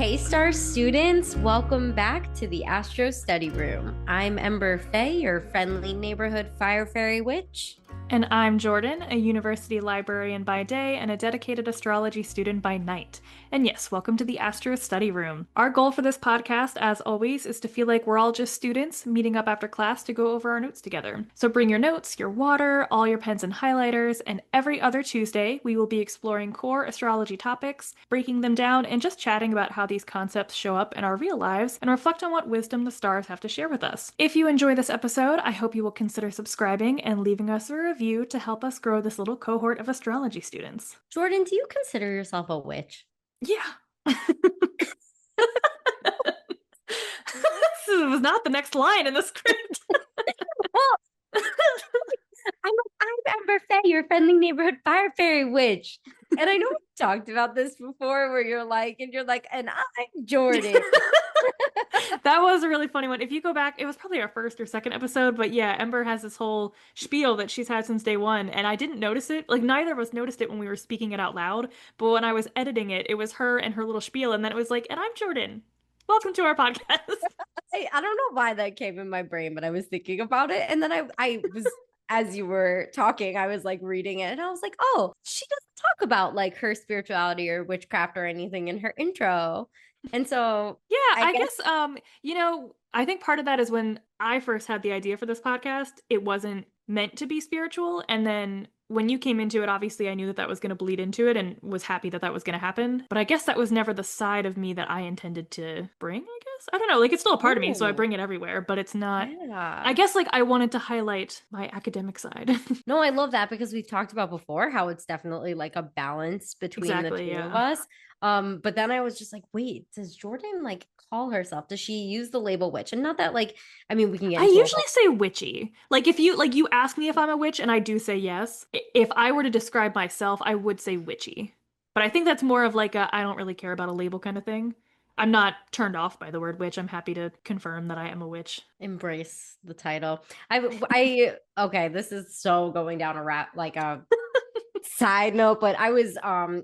Hey, Star students, welcome back to the Astro Study Room. I'm Ember Faye, your friendly neighborhood fire fairy witch. And I'm Jordan, a university librarian by day and a dedicated astrology student by night. And yes, welcome to the Astro Study Room. Our goal for this podcast, as always, is to feel like we're all just students meeting up after class to go over our notes together. So bring your notes, your water, all your pens and highlighters, and every other Tuesday, we will be exploring core astrology topics, breaking them down, and just chatting about how these concepts show up in our real lives and reflect on what wisdom the stars have to share with us. If you enjoy this episode, I hope you will consider subscribing and leaving us a review to help us grow this little cohort of astrology students. Jordan, do you consider yourself a witch? Yeah. This was not the next line in the script. Well, I'm Ember Faye, your friendly neighborhood fire fairy witch. And I know we talked about this before where you're like, and I'm Jordan. That was a really funny one. If you go back, it was probably our first or second episode, but yeah, Ember has this whole spiel that she's had since day one, and I didn't notice it. Like, neither of us noticed it when we were speaking it out loud, but when I was editing it, it was her and her little spiel, and then it was like, and I'm Jordan. Welcome to our podcast. I don't know why that came in my brain, but I was thinking about it. And then I was, as you were talking, I was like reading it and I was like, oh, she doesn't talk about like her spirituality or witchcraft or anything in her intro. And so Yeah, I I guess, guess, I think part of that is when I first had the idea for this podcast, it wasn't meant to be spiritual. And then when you came into it, obviously I knew that that was going to bleed into it and was happy that that was going to happen. But I guess that was never the side of me that I intended to bring, I guess. I don't know. Like, it's still a part of me, so I oh, bring it everywhere, but it's not. I yeah. guess, like, I wanted to highlight my academic side. No, I love that because we've talked about before how it's definitely like a balance between the Exactly, two of yeah. us. But then I was just like, wait, does Jordan like call herself? Does she use the label witch? And not that like, I mean, we can get I into a usually whole say witchy. Like, if you ask me if I'm a witch and I do say yes, if I were to describe myself, I would say witchy. But I think that's more of like a I don't really care about a label kind of thing. I'm not turned off by the word witch. I'm happy to confirm that I am a witch. embrace the title. Okay, this is so going down a like a side note, but I was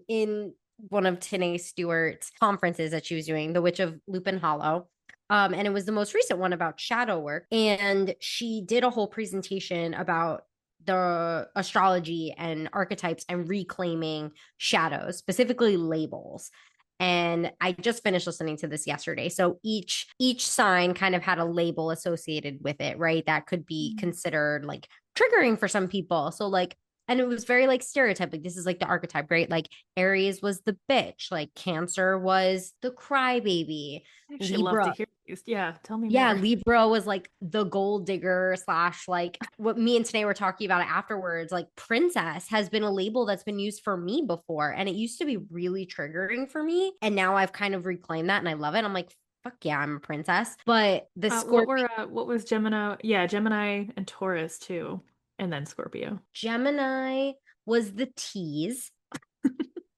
in one of Tanae Stewart's conferences that she was doing, The Witch of Lupin Hollow. And it was the most recent one about shadow work. And she did a whole presentation about the astrology and archetypes and reclaiming shadows, specifically labels. And I just finished listening to this yesterday. So each sign kind of had a label associated with it, right? That could be considered like triggering for some people. So like, and it was very like stereotypic. This is like the archetype, right? Like Aries was the bitch, like Cancer was the crybaby, I actually love to Libra. hear these. Yeah, tell me Yeah, more. Libra was like the gold digger slash like what me and Tanae were talking about afterwards. Like princess has been a label that's been used for me before, and it used to be really triggering for me. And now I've kind of reclaimed that, and I love it. I'm like, fuck yeah, I'm a princess. But the Scorpio, What was Gemini? Yeah, Gemini and Taurus too, and then Scorpio. Gemini was the tease.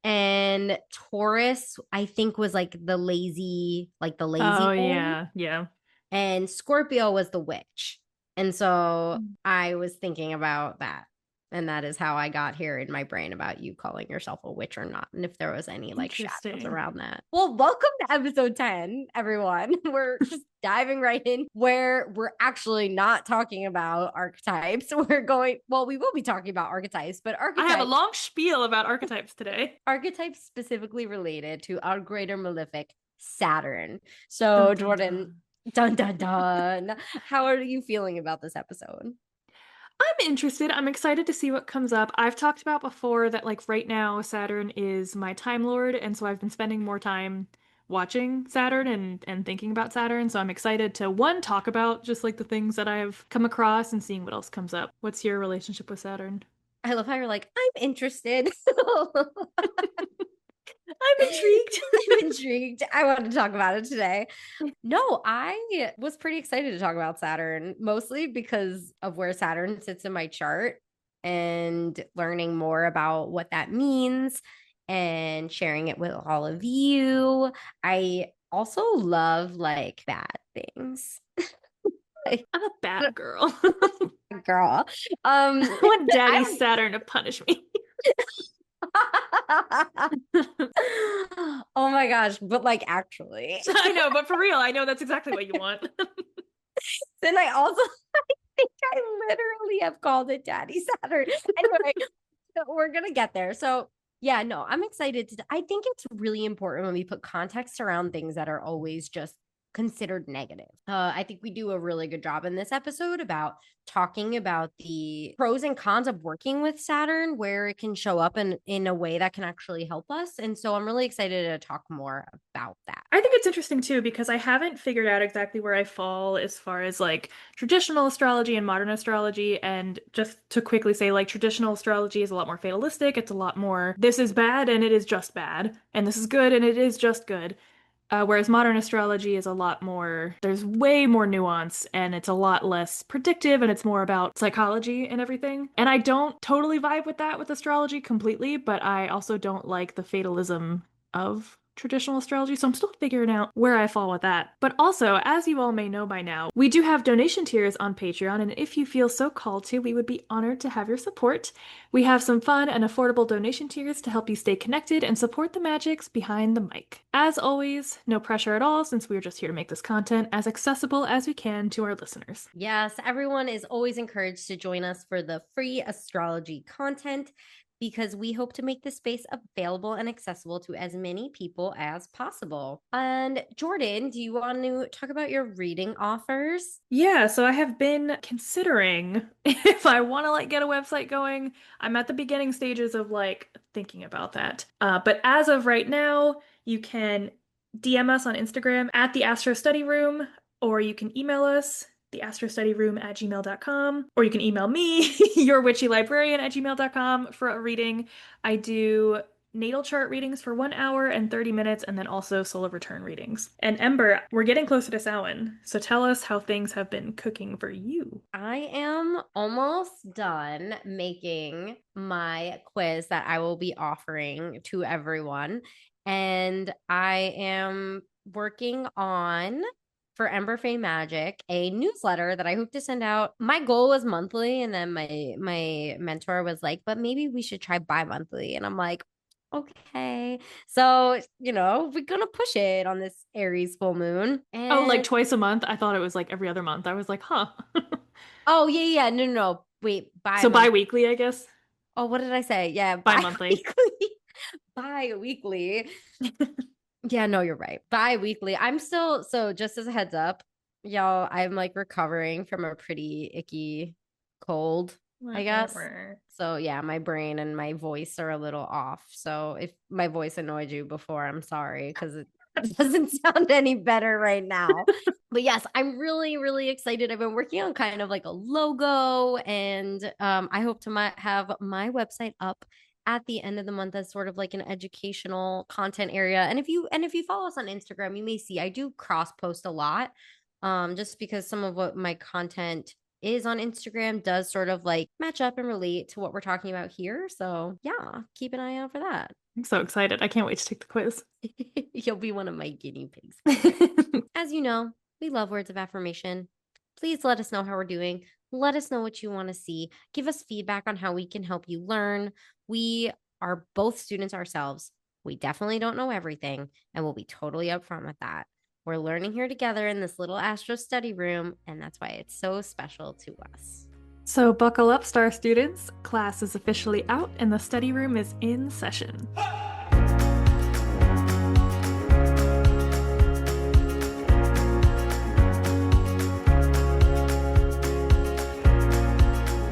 And Taurus, I think, was like the lazy Oh one. yeah, yeah. And Scorpio was the witch. And so I was thinking about that. And that is how I got here in my brain about you calling yourself a witch or not. And if there was any like shadows Interesting. around that. Well, welcome to episode 10, everyone. We're just diving right in where we're actually not talking about archetypes. We will be talking about archetypes, but I have a archetypes, long spiel about archetypes today. archetypes specifically related to our greater malefic Saturn. Dun, So, dun, Jordan, dun. dun dun dun. How are you feeling about this episode? I'm interested. I'm excited to see what comes up. I've talked about before that, like, right now, Saturn is my Time Lord, and so I've been spending more time watching Saturn and thinking about Saturn. So I'm excited to one, talk about just like the things that I've come across and seeing what else comes up. What's your relationship with Saturn? I love how you're like, I'm interested. I'm intrigued. I'm intrigued. I want to talk about it today. No, I was pretty excited to talk about Saturn, mostly because of where Saturn sits in my chart and learning more about what that means and sharing it with all of you. I also love like bad things. Like, I'm a bad girl. girl. I want Daddy I Saturn to punish me. Oh my gosh, but like actually. I know, but for real, I know that's exactly what you want. Then I also I think I literally have called it Daddy Saturn. Anyway, so we're gonna get there. So yeah, no, I'm excited to. I think it's really important when we put context around things that are always just considered negative. I think we do a really good job in this episode about talking about the pros and cons of working with Saturn, where it can show up in a way that can actually help us. And so I'm really excited to talk more about that. I think it's interesting too because I haven't figured out exactly where I fall as far as like traditional astrology and modern astrology. And just to quickly say, like traditional astrology is a lot more fatalistic. It's a lot more this is bad and it is just bad, and this is good and it is just good. Whereas modern astrology is a lot more, there's way more nuance and it's a lot less predictive and it's more about psychology and everything. And I don't totally vibe with that with astrology completely, but I also don't like the fatalism of traditional astrology, so I'm still figuring out where I fall with that. But also, as you all may know by now, we do have donation tiers on Patreon, and if you feel so called to, we would be honored to have your support. We have some fun and affordable donation tiers to help you stay connected and support the magics behind the mic. As always, no pressure at all, since we're just here to make this content as accessible as we can to our listeners. Yes, everyone is always encouraged to join us for the free astrology content, because we hope to make this space available and accessible to as many people as possible. And Jordan, do you want to talk about your reading offers? Yeah, so I have been considering if I want to like get a website going. I'm at the beginning stages of like thinking about that. But as of right now, you can DM us on Instagram at the Astro Study Room, or you can email us theastrostudyroom@gmail.com, or you can email me, yourwitchylibrarian@gmail.com for a reading. I do natal chart readings for 1 hour and 30 minutes, and then also solar return readings. And Ember, we're getting closer to Samhain, so tell us how things have been cooking for you. I am almost done making my quiz that I will be offering to everyone. And I am working on, for Ember Fae Magic, a newsletter that I hope to send out. My goal was monthly, and then my mentor was like, but maybe we should try bi-monthly. And I'm like, okay. So, we're gonna push it on this Aries full moon. Oh, like And twice a month? I thought it was like every other month. I was like, huh. oh yeah, yeah, no, no, no. Wait, So bi-month. bi-weekly, I guess. Oh, what did I say? Yeah, Bi-monthly. bi-weekly. Bi-weekly. Yeah, no, you're right. Bi-weekly. I'm still, so just as a heads up, y'all, I'm like recovering from a pretty icky cold, I guess. Whatever. So yeah, my brain and my voice are a little off. So if my voice annoyed you before, I'm sorry, because it doesn't sound any better right now. But yes, I'm really, really excited. I've been working on kind of like a logo, and I hope to have my website up at the end of the month as sort of like an educational content area. And if you follow us on Instagram, you may see I do cross post a lot, just because some of what my content is on Instagram does sort of like match up and relate to what we're talking about here. So yeah, keep an eye out for that. I'm so excited. I can't wait to take the quiz. You'll be one of my guinea pigs. As you know, we love words of affirmation. Please let us know how we're doing. Let us know what you want to see. Give us feedback on how we can help you learn. We are both students ourselves. We definitely don't know everything, and we'll be totally upfront with that. We're learning here together in this little astro study room, and that's why it's so special to us. So buckle up, star students. Class is officially out and the study room is in session.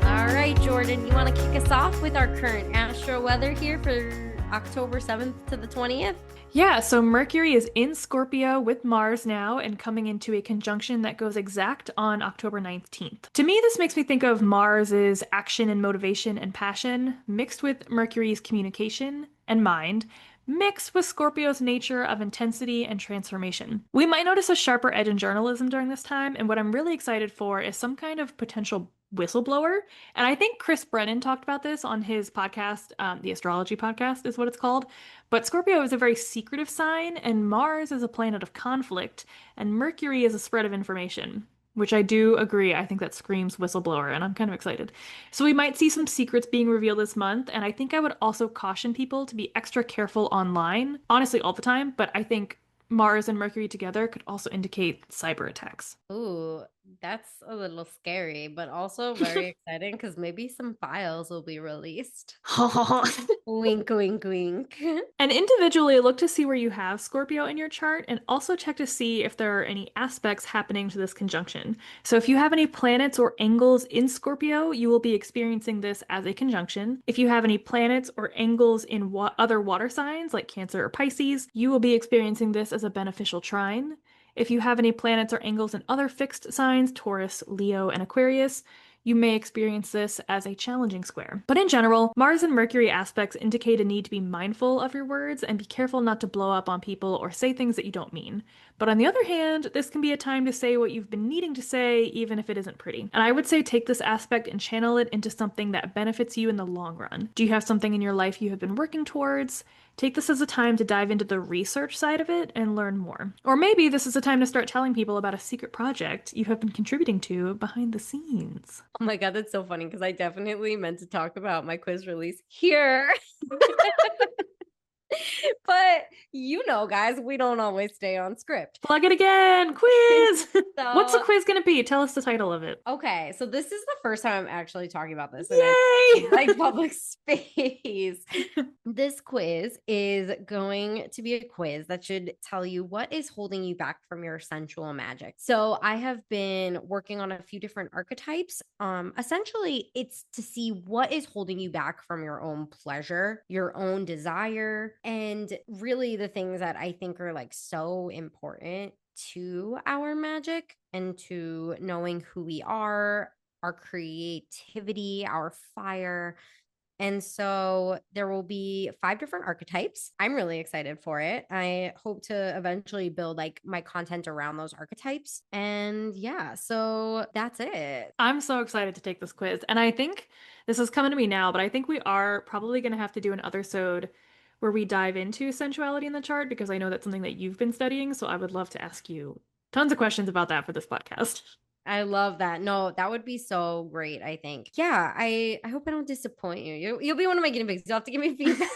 All right, Jordan, you want to kick us off with our current astro weather here for October 7th to the 20th? Yeah, so Mercury is in Scorpio with Mars now and coming into a conjunction that goes exact on October 19th. To me, this makes me think of Mars's action and motivation and passion mixed with Mercury's communication and mind, mixed with Scorpio's nature of intensity and transformation. We might notice a sharper edge in journalism during this time, and what I'm really excited for is some kind of potential whistleblower. And I think Chris Brennan talked about this on his podcast, the Astrology Podcast is what it's called. But Scorpio is a very secretive sign, and Mars is a planet of conflict, and Mercury is a spread of information. which I do agree. I think that screams whistleblower, and I'm kind of excited. So we might see some secrets being revealed this month, and I think I would also caution people to be extra careful online, honestly, all the time, but I think Mars and Mercury together could also indicate cyber attacks. Ooh, that's a little scary, but also very exciting because maybe some files will be released. Wink, wink, wink. And individually, look to see where you have Scorpio in your chart and also check to see if there are any aspects happening to this conjunction. So, if you have any planets or angles in Scorpio, you will be experiencing this as a conjunction. If you have any planets or angles in other water signs like Cancer or Pisces, you will be experiencing this as a beneficial trine. If you have any planets or angles in other fixed signs, Taurus, Leo, and Aquarius, you may experience this as a challenging square. But in general, Mars and Mercury aspects indicate a need to be mindful of your words and be careful not to blow up on people or say things that you don't mean. But on the other hand, this can be a time to say what you've been needing to say, even if it isn't pretty. And I would say take this aspect and channel it into something that benefits you in the long run. Do you have something in your life you have been working towards? Take this as a time to dive into the research side of it and learn more. Or maybe this is a time to start telling people about a secret project you have been contributing to behind the scenes. Oh my God, that's so funny because I definitely meant to talk about my quiz release here. But guys, we don't always stay on script. Plug it again! Quiz! What's the So, quiz gonna be? Tell us the title of it. okay, so this is the first time I'm actually talking about this in Yay! like public space. This quiz is going to be a quiz that should tell you what is holding you back from your sensual magic. So I have been working on a few different archetypes. Essentially, it's to see what is holding you back from your own pleasure, your own desire, and really the things that I think are like so important to our magic and to knowing who we are, our creativity, our fire. And so there will be 5 different archetypes. I'm really excited for it. I hope to eventually build like my content around those archetypes. And yeah, so that's it. I'm so excited to take this quiz. And I think this is coming to me now, but I think we are probably going to have to do an other sode where we dive into sensuality in the chart because I know that's something that you've been studying. So I would love to ask you tons of questions about that for this podcast. I love that. No, that would be so great, I think. Yeah, I hope I don't disappoint you. You'll be one of my guinea pigs. You'll have to give me feedback.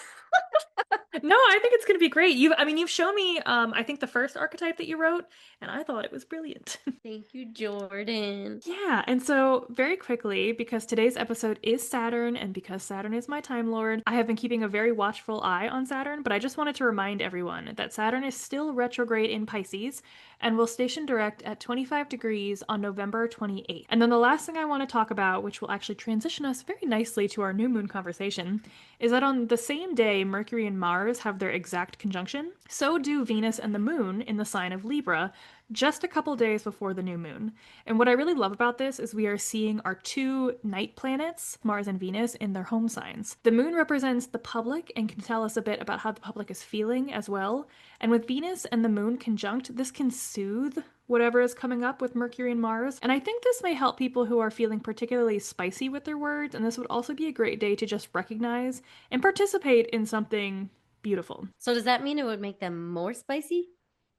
No, I think it's going to be great. You've shown me, I think the first archetype that you wrote, and I thought it was brilliant. Thank you, Jordan. Yeah, and so very quickly, because today's episode is Saturn, and because Saturn is my Time Lord, I have been keeping a very watchful eye on Saturn, but I just wanted to remind everyone that Saturn is still retrograde in Pisces and will station direct at 25 degrees on November 28th. And then the last thing I want to talk about, which will actually transition us very nicely to our new moon conversation, is that on the same day Mercury and Mars have their exact conjunction, so do Venus and the moon in the sign of Libra, just a couple days before the new moon. And what I really love about this is we are seeing our 2 night planets, Mars and Venus, in their home signs. The moon represents the public and can tell us a bit about how the public is feeling as well. And with Venus and the moon conjunct, this can soothe whatever is coming up with Mercury and Mars. And I think this may help people who are feeling particularly spicy with their words. And this would also be a great day to just recognize and participate in something beautiful. So does that mean it would make them more spicy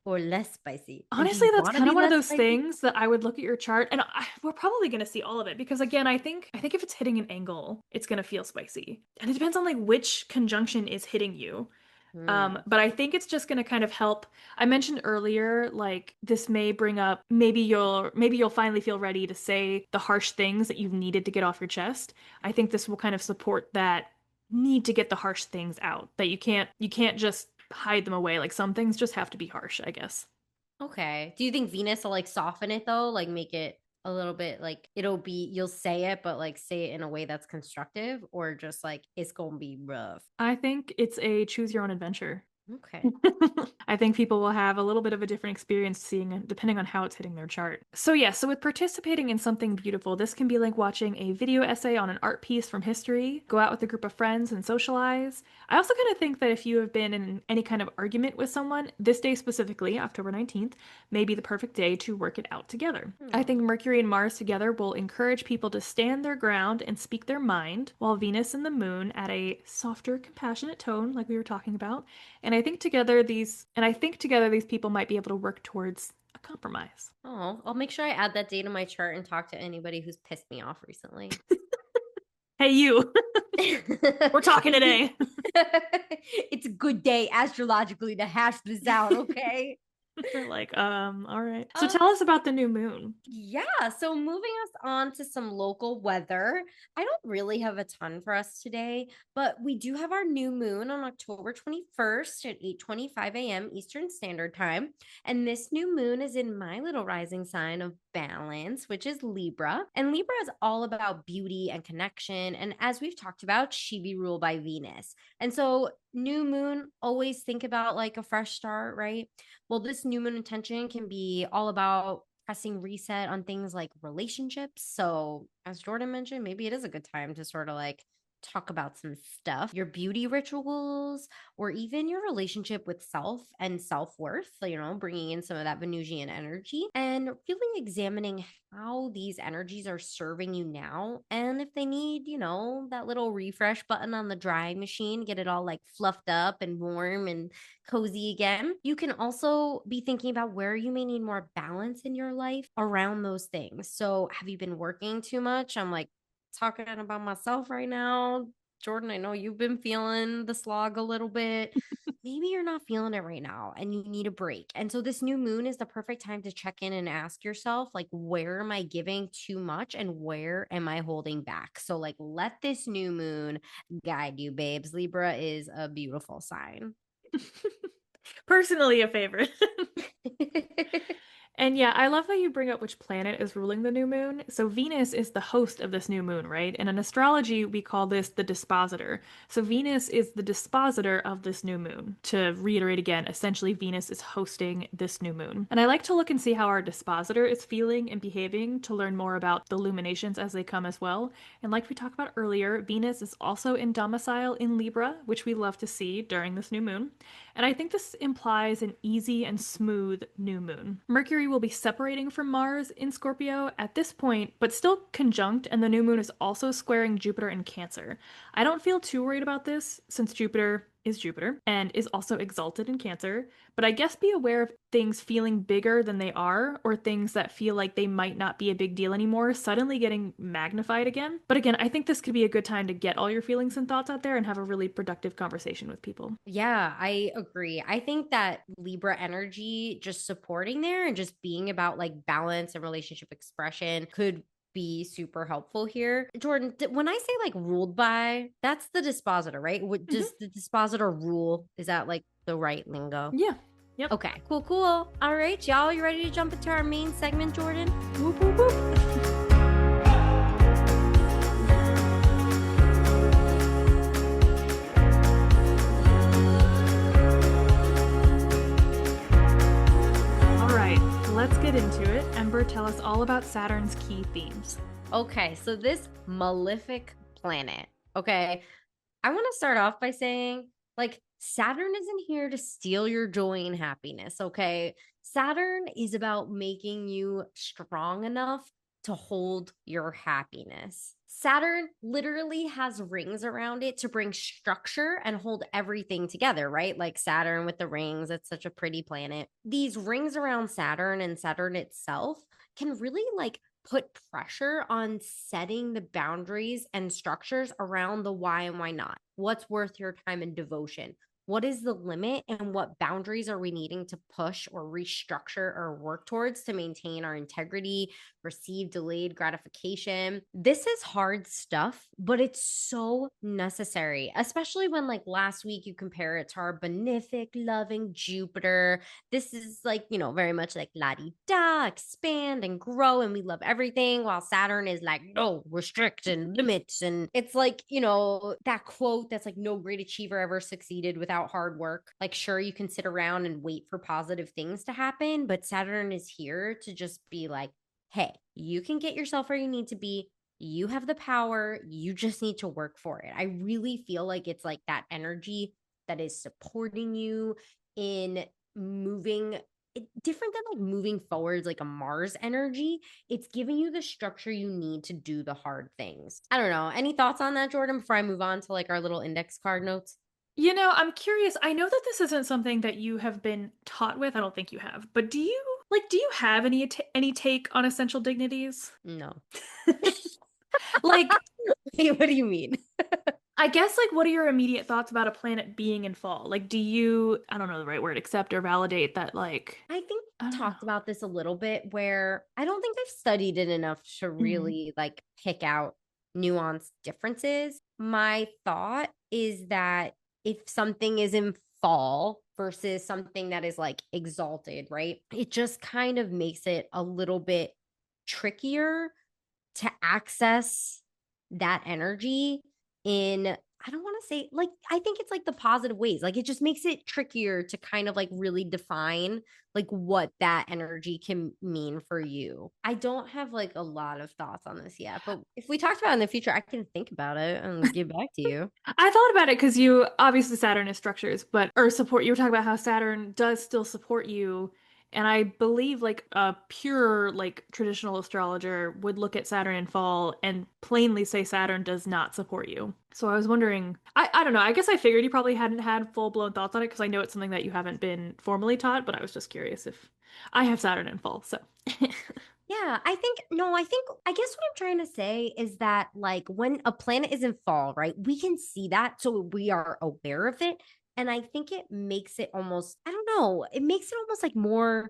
or less spicy? Honestly, that's kind of one of those spicy? things that I would look at your chart, and we're probably going to see all of it because, again, I think if it's hitting an angle, it's going to feel spicy, and it depends on like which conjunction is hitting you. But I think it's just going to kind of help. I mentioned earlier, like this may bring up maybe you'll finally feel ready to say the harsh things that you've needed to get off your chest. I think this will kind of support that need to get the harsh things out that you can't just hide them away. Like some things just have to be harsh, I guess. Okay. Do you think Venus will like soften it though? Like make it a little bit like you'll say it, but like say it in a way that's constructive or just like it's gonna be rough. I think it's a choose your own adventure. Okay. I think people will have a little bit of a different experience seeing it depending on how it's hitting their chart. So yeah, so with participating in something beautiful, this can be like watching a video essay on an art piece from history, go out with a group of friends and socialize. I also kind of think that if you have been in any kind of argument with someone, this day specifically, October 19th, may be the perfect day to work it out together. I think Mercury and Mars together will encourage people to stand their ground and speak their mind, while Venus and the moon at a softer, compassionate tone, like we were talking about. And I think together these people might be able to work towards a compromise. Oh, I'll make sure I add that date in my chart and talk to anybody who's pissed me off recently. Hey, you. We're talking today. It's a good day astrologically to hash this out, okay? They're like, all right. So Uh, tell us about the new moon. yeah, so moving us on to some local weather. I don't really have a ton for us today, but we do have our new moon on October 21st at 8:25 a.m. Eastern Standard Time. And this new moon is in my little rising sign of balance, which is Libra. And Libra is all about beauty and connection. And as we've talked about, she be ruled by Venus. And so new moon, always think about like a fresh start, right? Well, this new moon intention can be all about pressing reset on things like relationships. So, as Jordan mentioned, maybe it is a good time to sort of like talk about some stuff, your beauty rituals, or even your relationship with self and self worth, bringing in some of that Venusian energy and really examining how these energies are serving you now. And if they need, that little refresh button on the drying machine, get it all like fluffed up and warm and cozy again. You can also be thinking about where you may need more balance in your life around those things. So, have you been working too much? I'm like talking about myself right now. Jordan, I know you've been feeling the slog a little bit. Maybe you're not feeling it right now and you need a break. And so this new moon is the perfect time to check in and ask yourself, like, where am I giving too much and where am I holding back? So, like, let this new moon guide you, babes. Libra is a beautiful sign. Personally, a favorite. And yeah, I love that you bring up which planet is ruling the new moon. So Venus is the host of this new moon, right? And in astrology, we call this the dispositor. So Venus is the dispositor of this new moon. To reiterate again, essentially Venus is hosting this new moon. And I like to look and see how our dispositor is feeling and behaving to learn more about the luminations as they come as well. And like we talked about earlier, Venus is also in domicile in Libra, which we love to see during this new moon. And I think this implies an easy and smooth new moon. Mercury will be separating from Mars in Scorpio at this point, but still conjunct, and the new moon is also squaring Jupiter in Cancer. I don't feel too worried about this since Jupiter is Jupiter and is also exalted in Cancer, but I guess be aware of things feeling bigger than they are or things that feel like they might not be a big deal anymore suddenly getting magnified again. But again, I think this could be a good time to get all your feelings and thoughts out there and have a really productive conversation with people. Yeah, I agree. I think that Libra energy just supporting there and just being about like balance and relationship expression could be super helpful here. Jordan, when I say like ruled by, that's the dispositor, right? What Mhm. does the dispositor rule? Is that like the right lingo? Yeah. Yep. Okay, cool, cool. All right, y'all, you ready to jump into our main segment, Jordan? Whoop, whoop, whoop. All right, let's get into it. Ember, tell us all about Saturn's key themes. Okay, so this malefic planet, okay, I want to start off by saying, like, Saturn isn't here to steal your joy and happiness, okay? Saturn is about making you strong enough to hold your happiness. Saturn literally has rings around it to bring structure and hold everything together, right? Like Saturn with the rings, it's such a pretty planet. These rings around Saturn and Saturn itself can really like put pressure on setting the boundaries and structures around the why and why not. What's worth your time and devotion? What is the limit and what boundaries are we needing to push or restructure or work towards to maintain our integrity, receive delayed gratification? This is hard stuff, but it's so necessary, especially when, like, last week you compare it to our benefic, loving Jupiter. This is like, very much like la di da, expand and grow, and we love everything, while Saturn is like, no, restrict and limits. And it's like, that quote that's like, no great achiever ever succeeded without hard work. Like, sure, you can sit around and wait for positive things to happen, but Saturn is here to just be like, hey, you can get yourself where you need to be. You have the power. You just need to work for it. I really feel like it's like that energy that is supporting you in moving different than like moving forwards like a Mars energy. It's giving you the structure you need to do the hard things. I don't know. Any thoughts on that, Jordan, before I move on to like our little index card notes? I'm curious. I know that this isn't something that you have been taught with. I don't think you have. But do you Like, do you have any take on essential dignities? No. Like, What do you mean? I guess, like, what are your immediate thoughts about a planet being in fall? Like, do you, I don't know the right word, accept or validate that, like, I think I we don't know. talked about this a little bit where I don't think I've studied it enough to Mhm. really like pick out nuanced differences. My thought is that if something is in fall versus something that is like exalted, right? It just kind of makes it a little bit trickier to access that energy in, I don't want to say like, I think it's like the positive ways. Like it just makes it trickier to kind of like really define like what that energy can mean for you. I don't have like a lot of thoughts on this yet, but if we talked about it in the future, I can think about it and get back to you. I thought about it because you obviously Saturn is structures, but or support. You were talking about how Saturn does still support you, and I believe like a pure like traditional astrologer would look at Saturn in fall and plainly say Saturn does not support you. So I was wondering, I don't know. I guess I figured you probably hadn't had full blown thoughts on it because I know it's something that you haven't been formally taught, but I was just curious if I have Saturn in fall, so. Yeah, I think, no, I think, I guess what I'm trying to say is that, like, when a planet is in fall, right, we can see that. So we are aware of it. And I think it makes it almost, I don't know, it makes it almost like more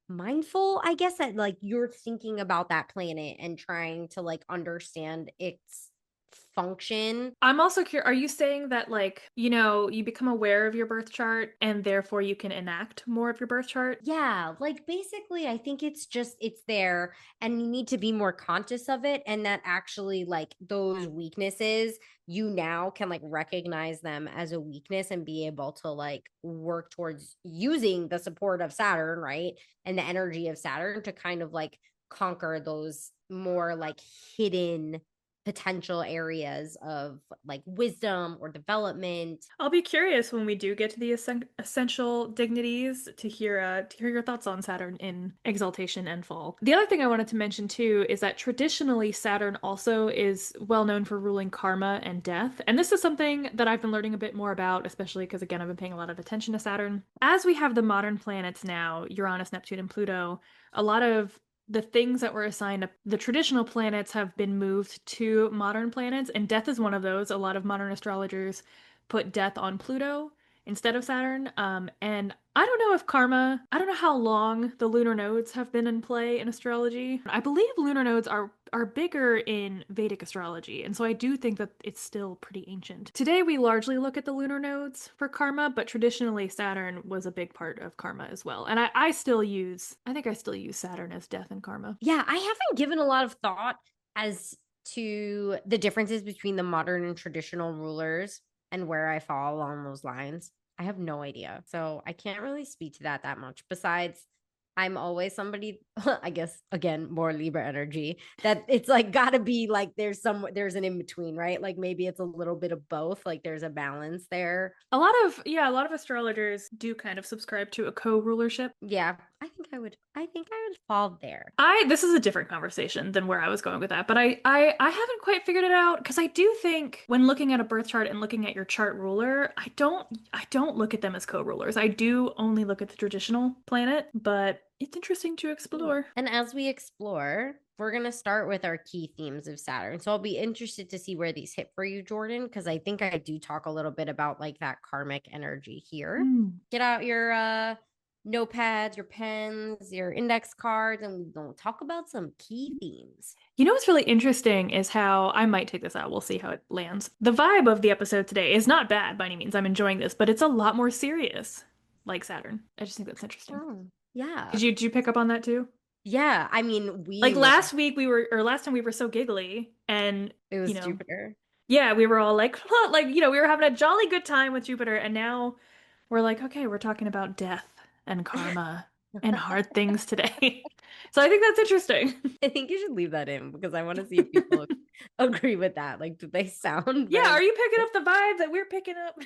mindful, I guess, that like you're thinking about that planet and trying to like understand its function. I'm also curious, are you saying that like, you know, you become aware of your birth chart and therefore you can enact more of your birth chart? Yeah, like basically, I think it's just it's there and you need to be more conscious of it. And that actually, like those weaknesses, you now can like recognize them as a weakness and be able to like work towards using the support of Saturn, right? And the energy of Saturn to kind of like conquer those more like hidden potential areas of like wisdom or development. I'll be curious when we do get to the essential dignities to hear your thoughts on Saturn in exaltation and fall. The other thing I wanted to mention too is that traditionally Saturn also is well known for ruling karma and death. And this is something that I've been learning a bit more about, especially because again I've been paying a lot of attention to Saturn. As we have the modern planets now, Uranus, Neptune, and Pluto, a lot of the things that were assigned the traditional planets have been moved to modern planets, and death is one of those. A lot of modern astrologers put death on Pluto instead of Saturn. And I don't know if karma, I don't know how long the lunar nodes have been in play in astrology. I believe lunar nodes are bigger in Vedic astrology, and so I do think that it's still pretty ancient. Today we largely look at the lunar nodes for karma, but traditionally Saturn was a big part of karma as well. And I think I still use Saturn as death and karma. Yeah, I haven't given a lot of thought as to the differences between the modern and traditional rulers and where I fall along those lines. I have no idea. So I can't really speak to that much. Besides, I'm always somebody, I guess, again, more Libra energy, that it's like gotta be like there's an in between, right? Like maybe it's a little bit of both, like there's a balance there. A lot of astrologers do kind of subscribe to a co-rulership. Yeah, I think I would fall there. This is a different conversation than where I was going with that, but I haven't quite figured it out because I do think when looking at a birth chart and looking at your chart ruler, I don't look at them as co-rulers. I do only look at the traditional planet, but it's interesting to explore. And as we explore, we're going to start with our key themes of Saturn. So I'll be interested to see where these hit for you, Jordan, because I think I do talk a little bit about like that karmic energy here. Mm. Get out your notepads, your pens, your index cards, and we're going to talk about some key themes. You know what's really interesting is how I might take this out. We'll see how it lands. The vibe of the episode today is not bad by any means. I'm enjoying this, but it's a lot more serious, like Saturn. I just think that's interesting. Oh, yeah. Did you pick up on that too? Yeah. I mean, Like last week or last time we were so giggly and, it you was know, Jupiter. yeah, we were all like, huh, like, you know, we were having a jolly good time with Jupiter, and now we're like, okay, we're talking about death and karma and hard things today. So I think that's interesting. I think you should leave that in because I want to see if people agree with that. Like, do they sound Yeah, very. are you picking up the vibe that we're picking up?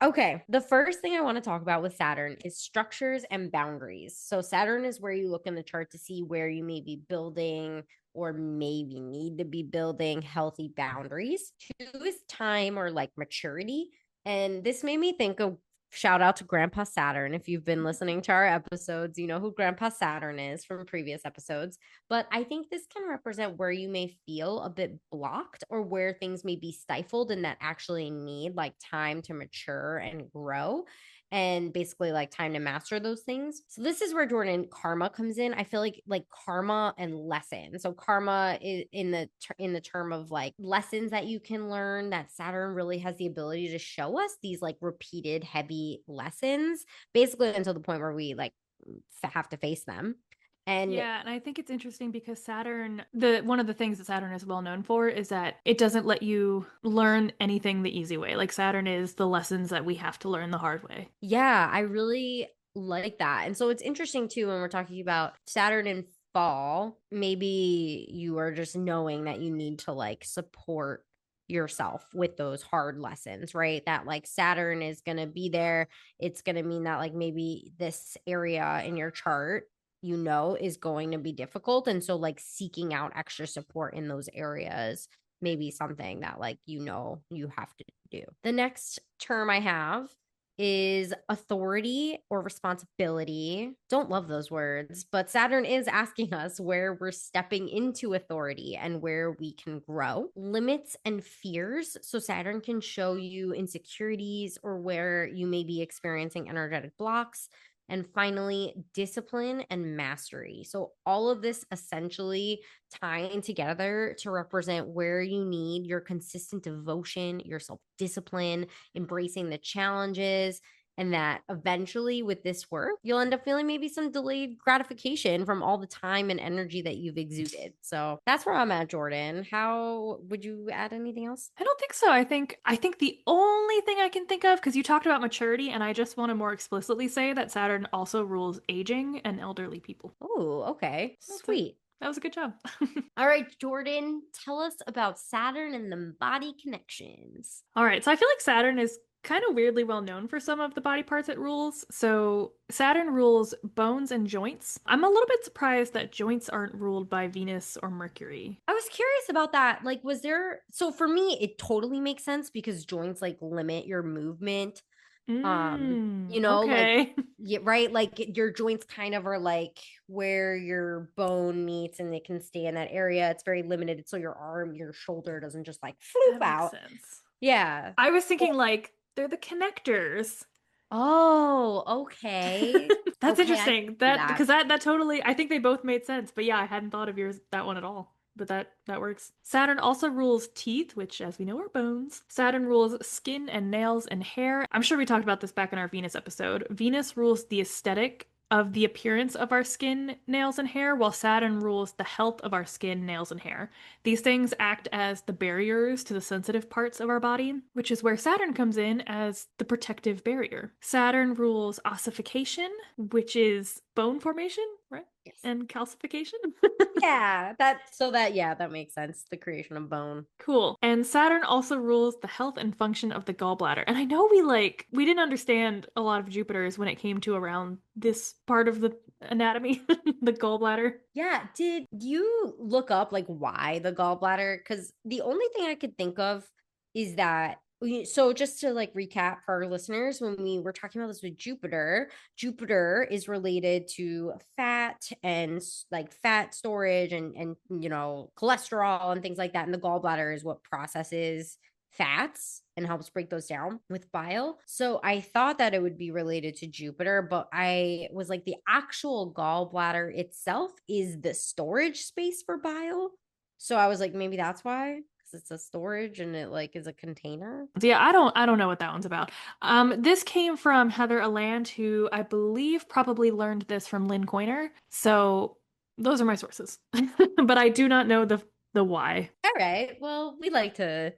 Okay, the first thing I want to talk about with Saturn is structures and boundaries. So, Saturn is where you look in the chart to see where you may be building or maybe need to be building healthy boundaries. Two is time or like maturity. And this made me think of Shout out to Grandpa Saturn. If you've been listening to our episodes, you know who Grandpa Saturn is from previous episodes. But I think this can represent where you may feel a bit blocked or where things may be stifled and that actually need like time to mature and grow, and basically like time to master those things. So this is where Jordan karma comes in. I feel like karma and lesson. So karma is in the term of like lessons that you can learn, that Saturn really has the ability to show us these like repeated heavy lessons, basically until the point where we like have to face them. And Yeah, and I think it's interesting because Saturn, the one of the things that Saturn is well known for is that it doesn't let you learn anything the easy way. Like Saturn is the lessons that we have to learn the hard way. yeah, I really like that. And so it's interesting too when we're talking about Saturn in fall, maybe you are just knowing that you need to like support yourself with those hard lessons, right? That like Saturn is going to be there. It's going to mean that like maybe this area in your chart, you know, is going to be difficult. And so like seeking out extra support in those areas may be something that like, you know, you have to do. The next term I have is authority or responsibility. Don't love those words, but Saturn is asking us where we're stepping into authority and where we can grow. Limits and fears. So Saturn can show you insecurities or where you may be experiencing energetic blocks. And finally, discipline and mastery. So, all of this essentially tying together to represent where you need your consistent devotion, your self discipline, embracing the challenges, and that eventually with this work, you'll end up feeling maybe some delayed gratification from all the time and energy that you've exuded. So that's where I'm at, Jordan. How would you add anything else? I don't think so. I think the only thing I can think of, because you talked about maturity, and I just want to more explicitly say that Saturn also rules aging and elderly people. Oh, okay. That's it. Sweet. That was a good job. All right, Jordan, tell us about Saturn and the body connections. All right, so I feel like Saturn is kind of weirdly well known for some of the body parts it rules. So Saturn rules bones and joints. I'm a little bit surprised that joints aren't ruled by Venus or Mercury. I was curious about that. Like, was there, so for me, it totally makes sense because joints like limit your movement. You know, like, Okay. yeah, right? Like your joints kind of are like where your bone meets and they can stay in that area. It's very limited. So your arm, your shoulder doesn't just like floop That makes out. sense. Yeah. I was thinking like they're the connectors. Oh, okay. That's Okay, I can interesting. see That that. because that totally I think they both made sense. But yeah, I hadn't thought of yours that one at all. But that works. Saturn also rules teeth, which as we know are bones. Saturn rules skin and nails and hair. I'm sure we talked about this back in our Venus episode. Venus rules the aesthetic of the appearance of our skin, nails, and hair, while Saturn rules the health of our skin, nails, and hair. These things act as the barriers to the sensitive parts of our body, which is where Saturn comes in as the protective barrier. Saturn rules ossification, which is bone formation, right? Yes. And calcification. Yeah, that makes sense. The creation of bone. Cool. And Saturn also rules the health and function of the gallbladder. And I know we didn't understand a lot of Jupiter's when it came to around this part of the anatomy, the gallbladder. Yeah, did you look up like why the gallbladder? Because the only thing I could think of is that so just to like recap for our listeners, when we were talking about this with Jupiter, Jupiter is related to fat and like fat storage and you know cholesterol and things like that. And the gallbladder is what processes fats and helps break those down with bile. So I thought that it would be related to Jupiter, but I was like, the actual gallbladder itself is the storage space for bile. So I was like, maybe that's why, because it's a storage and it like is a container. So yeah, I don't know what that one's about. This came from Heather Aland, who I believe probably learned this from Lynn Coiner. So those are my sources. But I do not know the why. All right. Well, we like to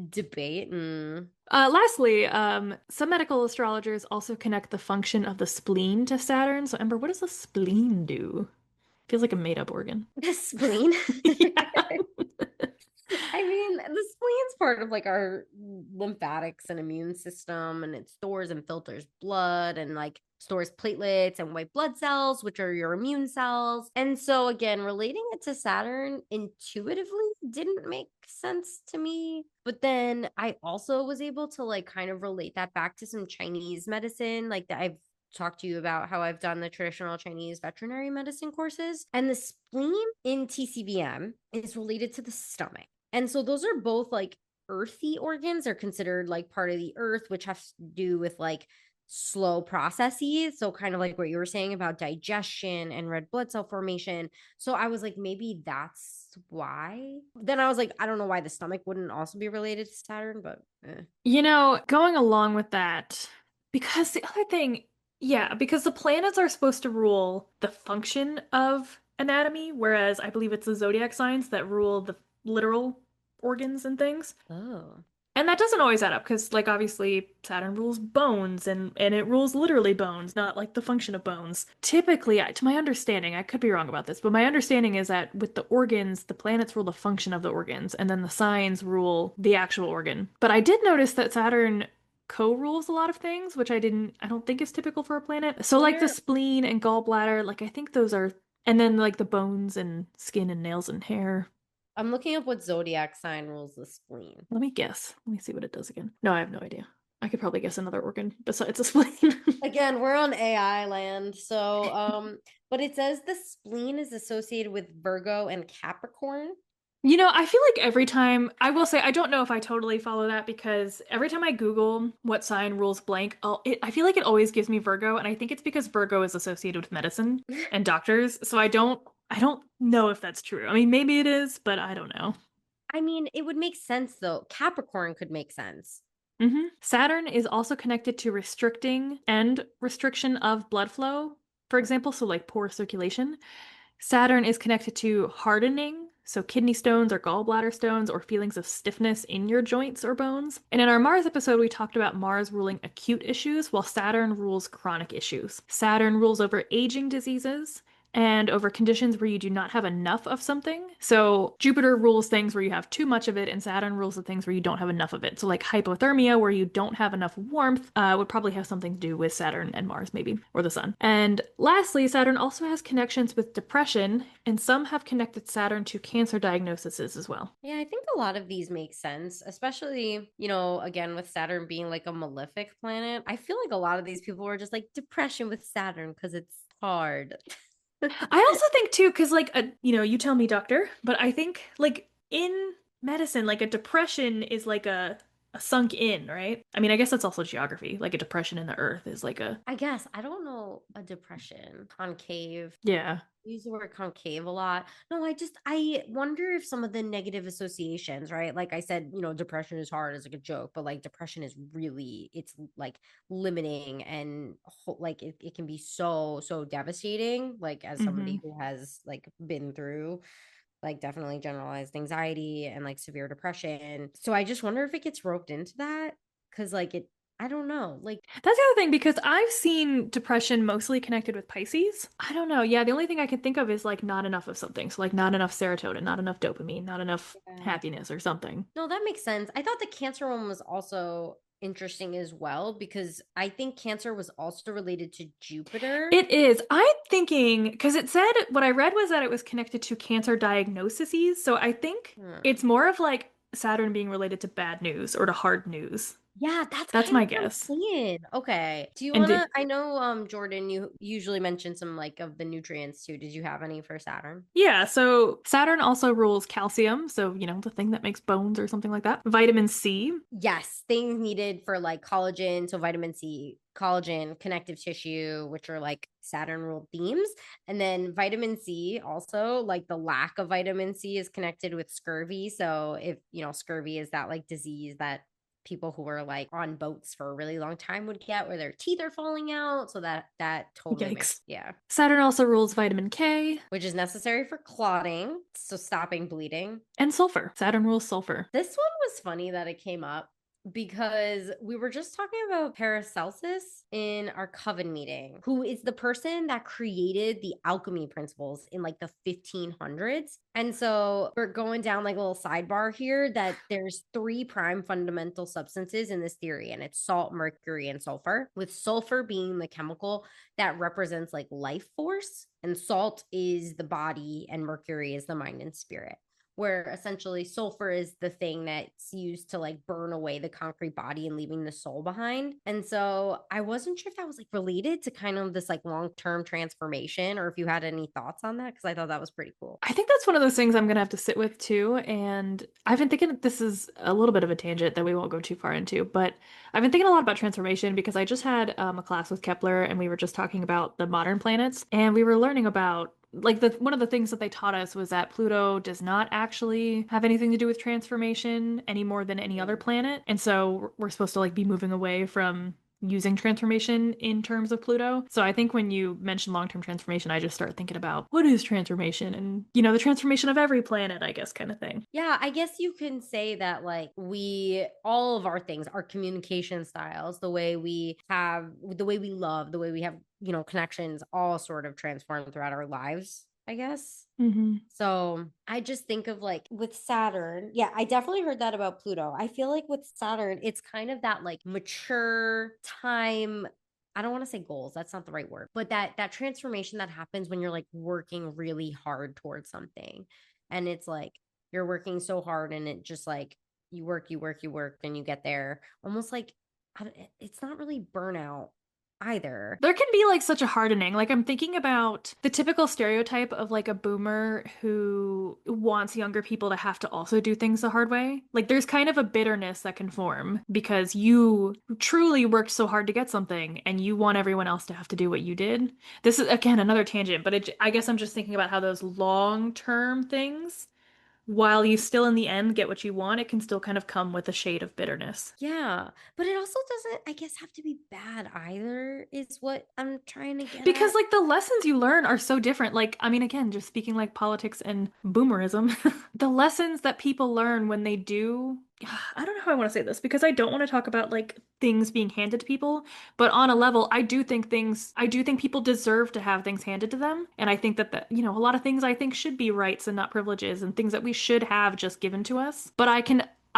debate and Lastly, some medical astrologers also connect the function of the spleen to Saturn. So, Ember, what does the spleen do? Feels like a made-up organ. the spleen. Yeah. I mean, the spleen's part of like our lymphatics and immune system, and it stores and filters blood and like stores platelets and white blood cells, which are your immune cells. And so, again, relating it to Saturn intuitively, didn't make sense to me. But then I also was able to like kind of relate that back to some Chinese medicine, like that I've talked to you about how I've done the traditional Chinese veterinary medicine courses. And the spleen in TCVM is related to the stomach. And so those are both like earthy organs. Are considered like part of the earth, which has to do with like slow processes. So kind of like what you were saying about digestion and red blood cell formation. So I was like, maybe that's why. Then I was like, I don't know why the stomach wouldn't also be related to Saturn, but Going along with that, because the other thing, yeah, because the planets are supposed to rule the function of anatomy, whereas I believe it's the zodiac signs that rule the literal organs and things. oh. And that doesn't always add up because, like, obviously Saturn rules bones and it rules literally bones, not like the function of bones. Typically, to my understanding, I could be wrong about this, but my understanding is that with the organs, the planets rule the function of the organs, and then the signs rule the actual organ. But I did notice that Saturn co-rules a lot of things, which I don't think is typical for a planet. So, like the Where spleen and gallbladder, like I think those are, and then like the bones and skin and nails and hair. I'm looking up what zodiac sign rules the spleen. Let me guess. Let me see what it does again. No, I have no idea. I could probably guess another organ besides a spleen. Again, we're on AI land. So, but it says the spleen is associated with Virgo and Capricorn. I feel like every time, I will say, I don't know if I totally follow that because every time I Google what sign rules blank, I feel like it always gives me Virgo, and I think it's because Virgo is associated with medicine and doctors. So I don't know if that's true. I mean, maybe it is, but I don't know. I mean, it would make sense though. Capricorn could make sense. Saturn is also connected to restricting and restriction of blood flow, for example, so like poor circulation. Saturn is connected to hardening, so kidney stones or gallbladder stones or feelings of stiffness in your joints or bones. And in our Mars episode, we talked about Mars ruling acute issues while Saturn rules chronic issues. Saturn rules over aging diseases and over conditions where you do not have enough of something. So Jupiter rules things where you have too much of it, and Saturn rules the things where you don't have enough of it. So like hypothermia, where you don't have enough warmth, would probably have something to do with Saturn and Mars, maybe, or the Sun. And lastly, Saturn also has connections with depression, and some have connected Saturn to cancer diagnoses as well. Yeah, I think a lot of these make sense, especially, again, with Saturn being like a malefic planet. I feel like a lot of these people were just like depression with Saturn because it's hard. I also think too, because like you tell me, doctor, but I think like in medicine, like a depression is like a sunk in, right? I mean, I guess that's also geography. Like a depression in the earth is like a I guess I don't know a depression, concave. yeah. I use the word concave a lot. No, I wonder if some of the negative associations, right? Like I said, depression is hard as like a joke, but like depression is really it's like limiting and like it can be so devastating. Like as somebody hmm who has like been through like definitely generalized anxiety and like severe depression. So I just wonder if it gets roped into that because like I don't know. Like That's the other thing because I've seen depression mostly connected with Pisces. I don't know. Yeah, the only thing I can think of is like not enough of something. So like not enough serotonin, not enough dopamine, not enough yeah. happiness or something. No, that makes sense. I thought the cancer one was also interesting as well because I think cancer was also related to Jupiter. It is. I'm thinking because it said what I read was that it was connected to cancer diagnoses. So I think Hmm. it's more of like Saturn being related to bad news or to hard news. Yeah, that's That's kind of my what I'm guess. saying. Okay. Do you And wanna I know Jordan, you usually mention some like of the nutrients too. Did you have any for Saturn? yeah, so Saturn also rules calcium. So, the thing that makes bones or something like that. Vitamin C. Yes, things needed for like collagen, so vitamin C, collagen, connective tissue, which are like Saturn ruled themes. And then vitamin C also, like the lack of vitamin C is connected with scurvy. So if, scurvy is that like disease that people who are like on boats for a really long time would get where their teeth are falling out. So that totally makes, Yikes. yeah, Saturn also rules vitamin K which is necessary for clotting, so stopping bleeding. and sulfur. Saturn rules sulfur. This one was funny that it came up because we were just talking about Paracelsus in our coven meeting, who is the person that created the alchemy principles in like the 1500s. And so we're going down like a little sidebar here that there's three prime fundamental substances in this theory, and it's salt, mercury, and sulfur, with sulfur being the chemical that represents like life force, and salt is the body, and mercury is the mind and spirit. where essentially sulfur is the thing that's used to like burn away the concrete body and leaving the soul behind. And so I wasn't sure if that was like related to kind of this like long-term transformation, or if you had any thoughts on that, because I thought that was pretty cool. I think that's one of those things I'm gonna have to sit with too. And I've been thinking this is a little bit of a tangent that we won't go too far into, but I've been thinking a lot about transformation because I just had a class with Kepler and we were just talking about the modern planets and we were learning about like the one of the things that they taught us was that Pluto does not actually have anything to do with transformation any more than any other planet. And so we're supposed to like be moving away from using transformation in terms of Pluto. So I think when you mention long-term transformation, I just start thinking about what is transformation and, the transformation of every planet, I guess, kind of thing. Yeah, I guess you can say that like all of our things, our communication styles, the way we love, the way we have, connections, all sort of transform throughout our lives, I guess. Mm-hmm. So I just think of like with Saturn. Yeah, I definitely heard that about Pluto. I feel like with Saturn, it's kind of that like mature time. I don't want to say goals. That's not the right word, but that transformation that happens when you're like working really hard towards something. And it's like you're working so hard and it just like you work, and you get there. Almost like it's not really burnout either. There can be like such a hardening. Like I'm thinking about the typical stereotype of like a boomer who wants younger people to have to also do things the hard way. Like there's kind of a bitterness that can form because you truly worked so hard to get something and you want everyone else to have to do what you did. This is again another tangent, but I guess I'm just thinking about how those long-term things, while you still in the end get what you want, it can still kind of come with a shade of bitterness. Yeah, but it also doesn't, I guess, have to be bad either, is what I'm trying to get Because at. like the lessons you learn are so different. Like, I mean, again, just speaking like politics and boomerism, the lessons that people learn when they do, I don't know how I want to say this because I don't want to talk about like things being handed to people, but on a level, I do think people deserve to have things handed to them. And I think that a lot of things I think should be rights and not privileges and things that we should have just given to us. But I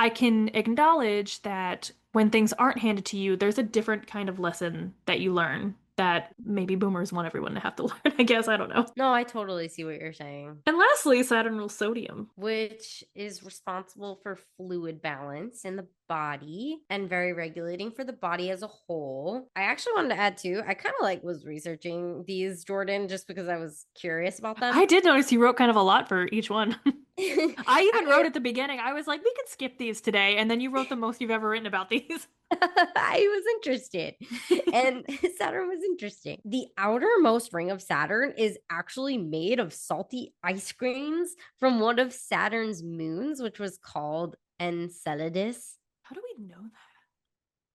can acknowledge that when things aren't handed to you, there's a different kind of lesson that you learn that maybe boomers want everyone to have to learn, I guess. I don't know. No, I totally see what you're saying. And lastly, Saturn rules sodium. Which is responsible for fluid balance in the body and very regulating for the body as a whole. I actually wanted to add too, I kind of like was researching these, Jordan, just because I was curious about them. I did notice you wrote kind of a lot for each one. I even wrote I, at the beginning, I was like, we could skip these today. And then you wrote the most you've ever written about these. I was interested, and Saturn was interesting. The outermost ring of Saturn is actually made of salty ice creams from one of Saturn's moons, which was called Enceladus. How do we know that?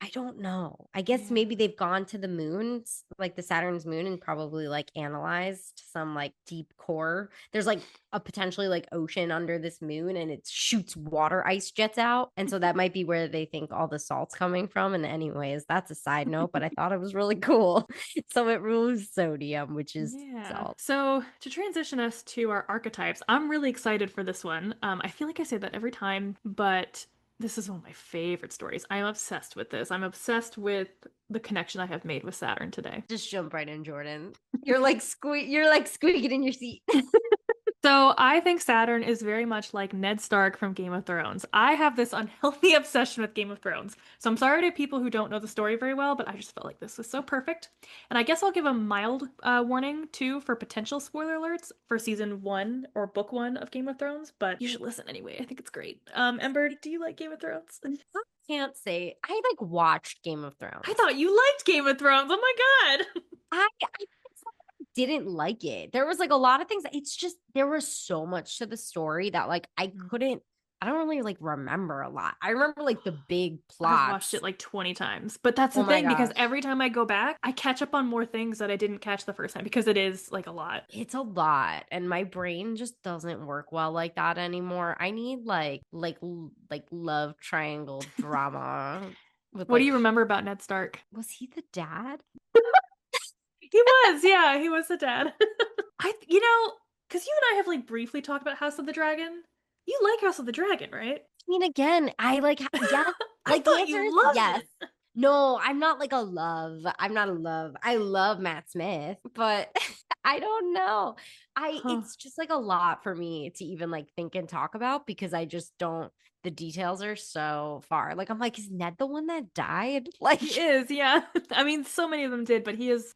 I don't know. I guess Yeah. maybe they've gone to the moons, like the Saturn's moon, and probably like analyzed some like deep core. There's like a potentially like ocean under this moon and it shoots water ice jets out. And so that might be where they think all the salt's coming from. And, anyways, that's a side note, but I thought it was really cool. So it rules sodium, which is Yeah. salt. So to transition us to our archetypes, I'm really excited for this one. I feel like I say that every time, but this is one of my favorite stories. I'm obsessed with this. I'm obsessed with the connection I have made with Saturn today. Just jump right in, Jordan. You're like squeaking in your seat. So I think Saturn is very much like Ned Stark from Game of Thrones. I have this unhealthy obsession with Game of Thrones. So I'm sorry to people who don't know the story very well, but I just felt like this was so perfect. And I guess I'll give a mild warning too for potential spoiler alerts for season 1 or book 1 of Game of Thrones, but you should listen anyway. I think it's great. Ember, do you like Game of Thrones? I can't say I like watched Game of Thrones. I thought you liked Game of Thrones. Oh my God. I didn't like it. There was like a lot of things. It's just there was so much to the story that like I don't really like remember a lot. I remember like the big plots. I've watched it like 20 times. But that's the Oh my thing, because gosh. every time I go back, I catch up on more things that I didn't catch the first time because it is like a lot. It's a lot, and my brain just doesn't work well like that anymore. I need like love triangle drama with What do like you remember about Ned Stark? was he the dad? He was, yeah, he was the dad. Because you and I have like briefly talked about House of the Dragon. You like House of the Dragon, right? I mean, again, I like yeah, I like the thought answer you is loved yes. it. No, I'm not like a love. I'm not a love. I love Matt Smith, but I don't know. Huh. It's just like a lot for me to even like think and talk about because I just don't, the details are so far. Like, I'm like, is Ned the one that died? Like, He is, yeah. I mean, so many of them did, but he is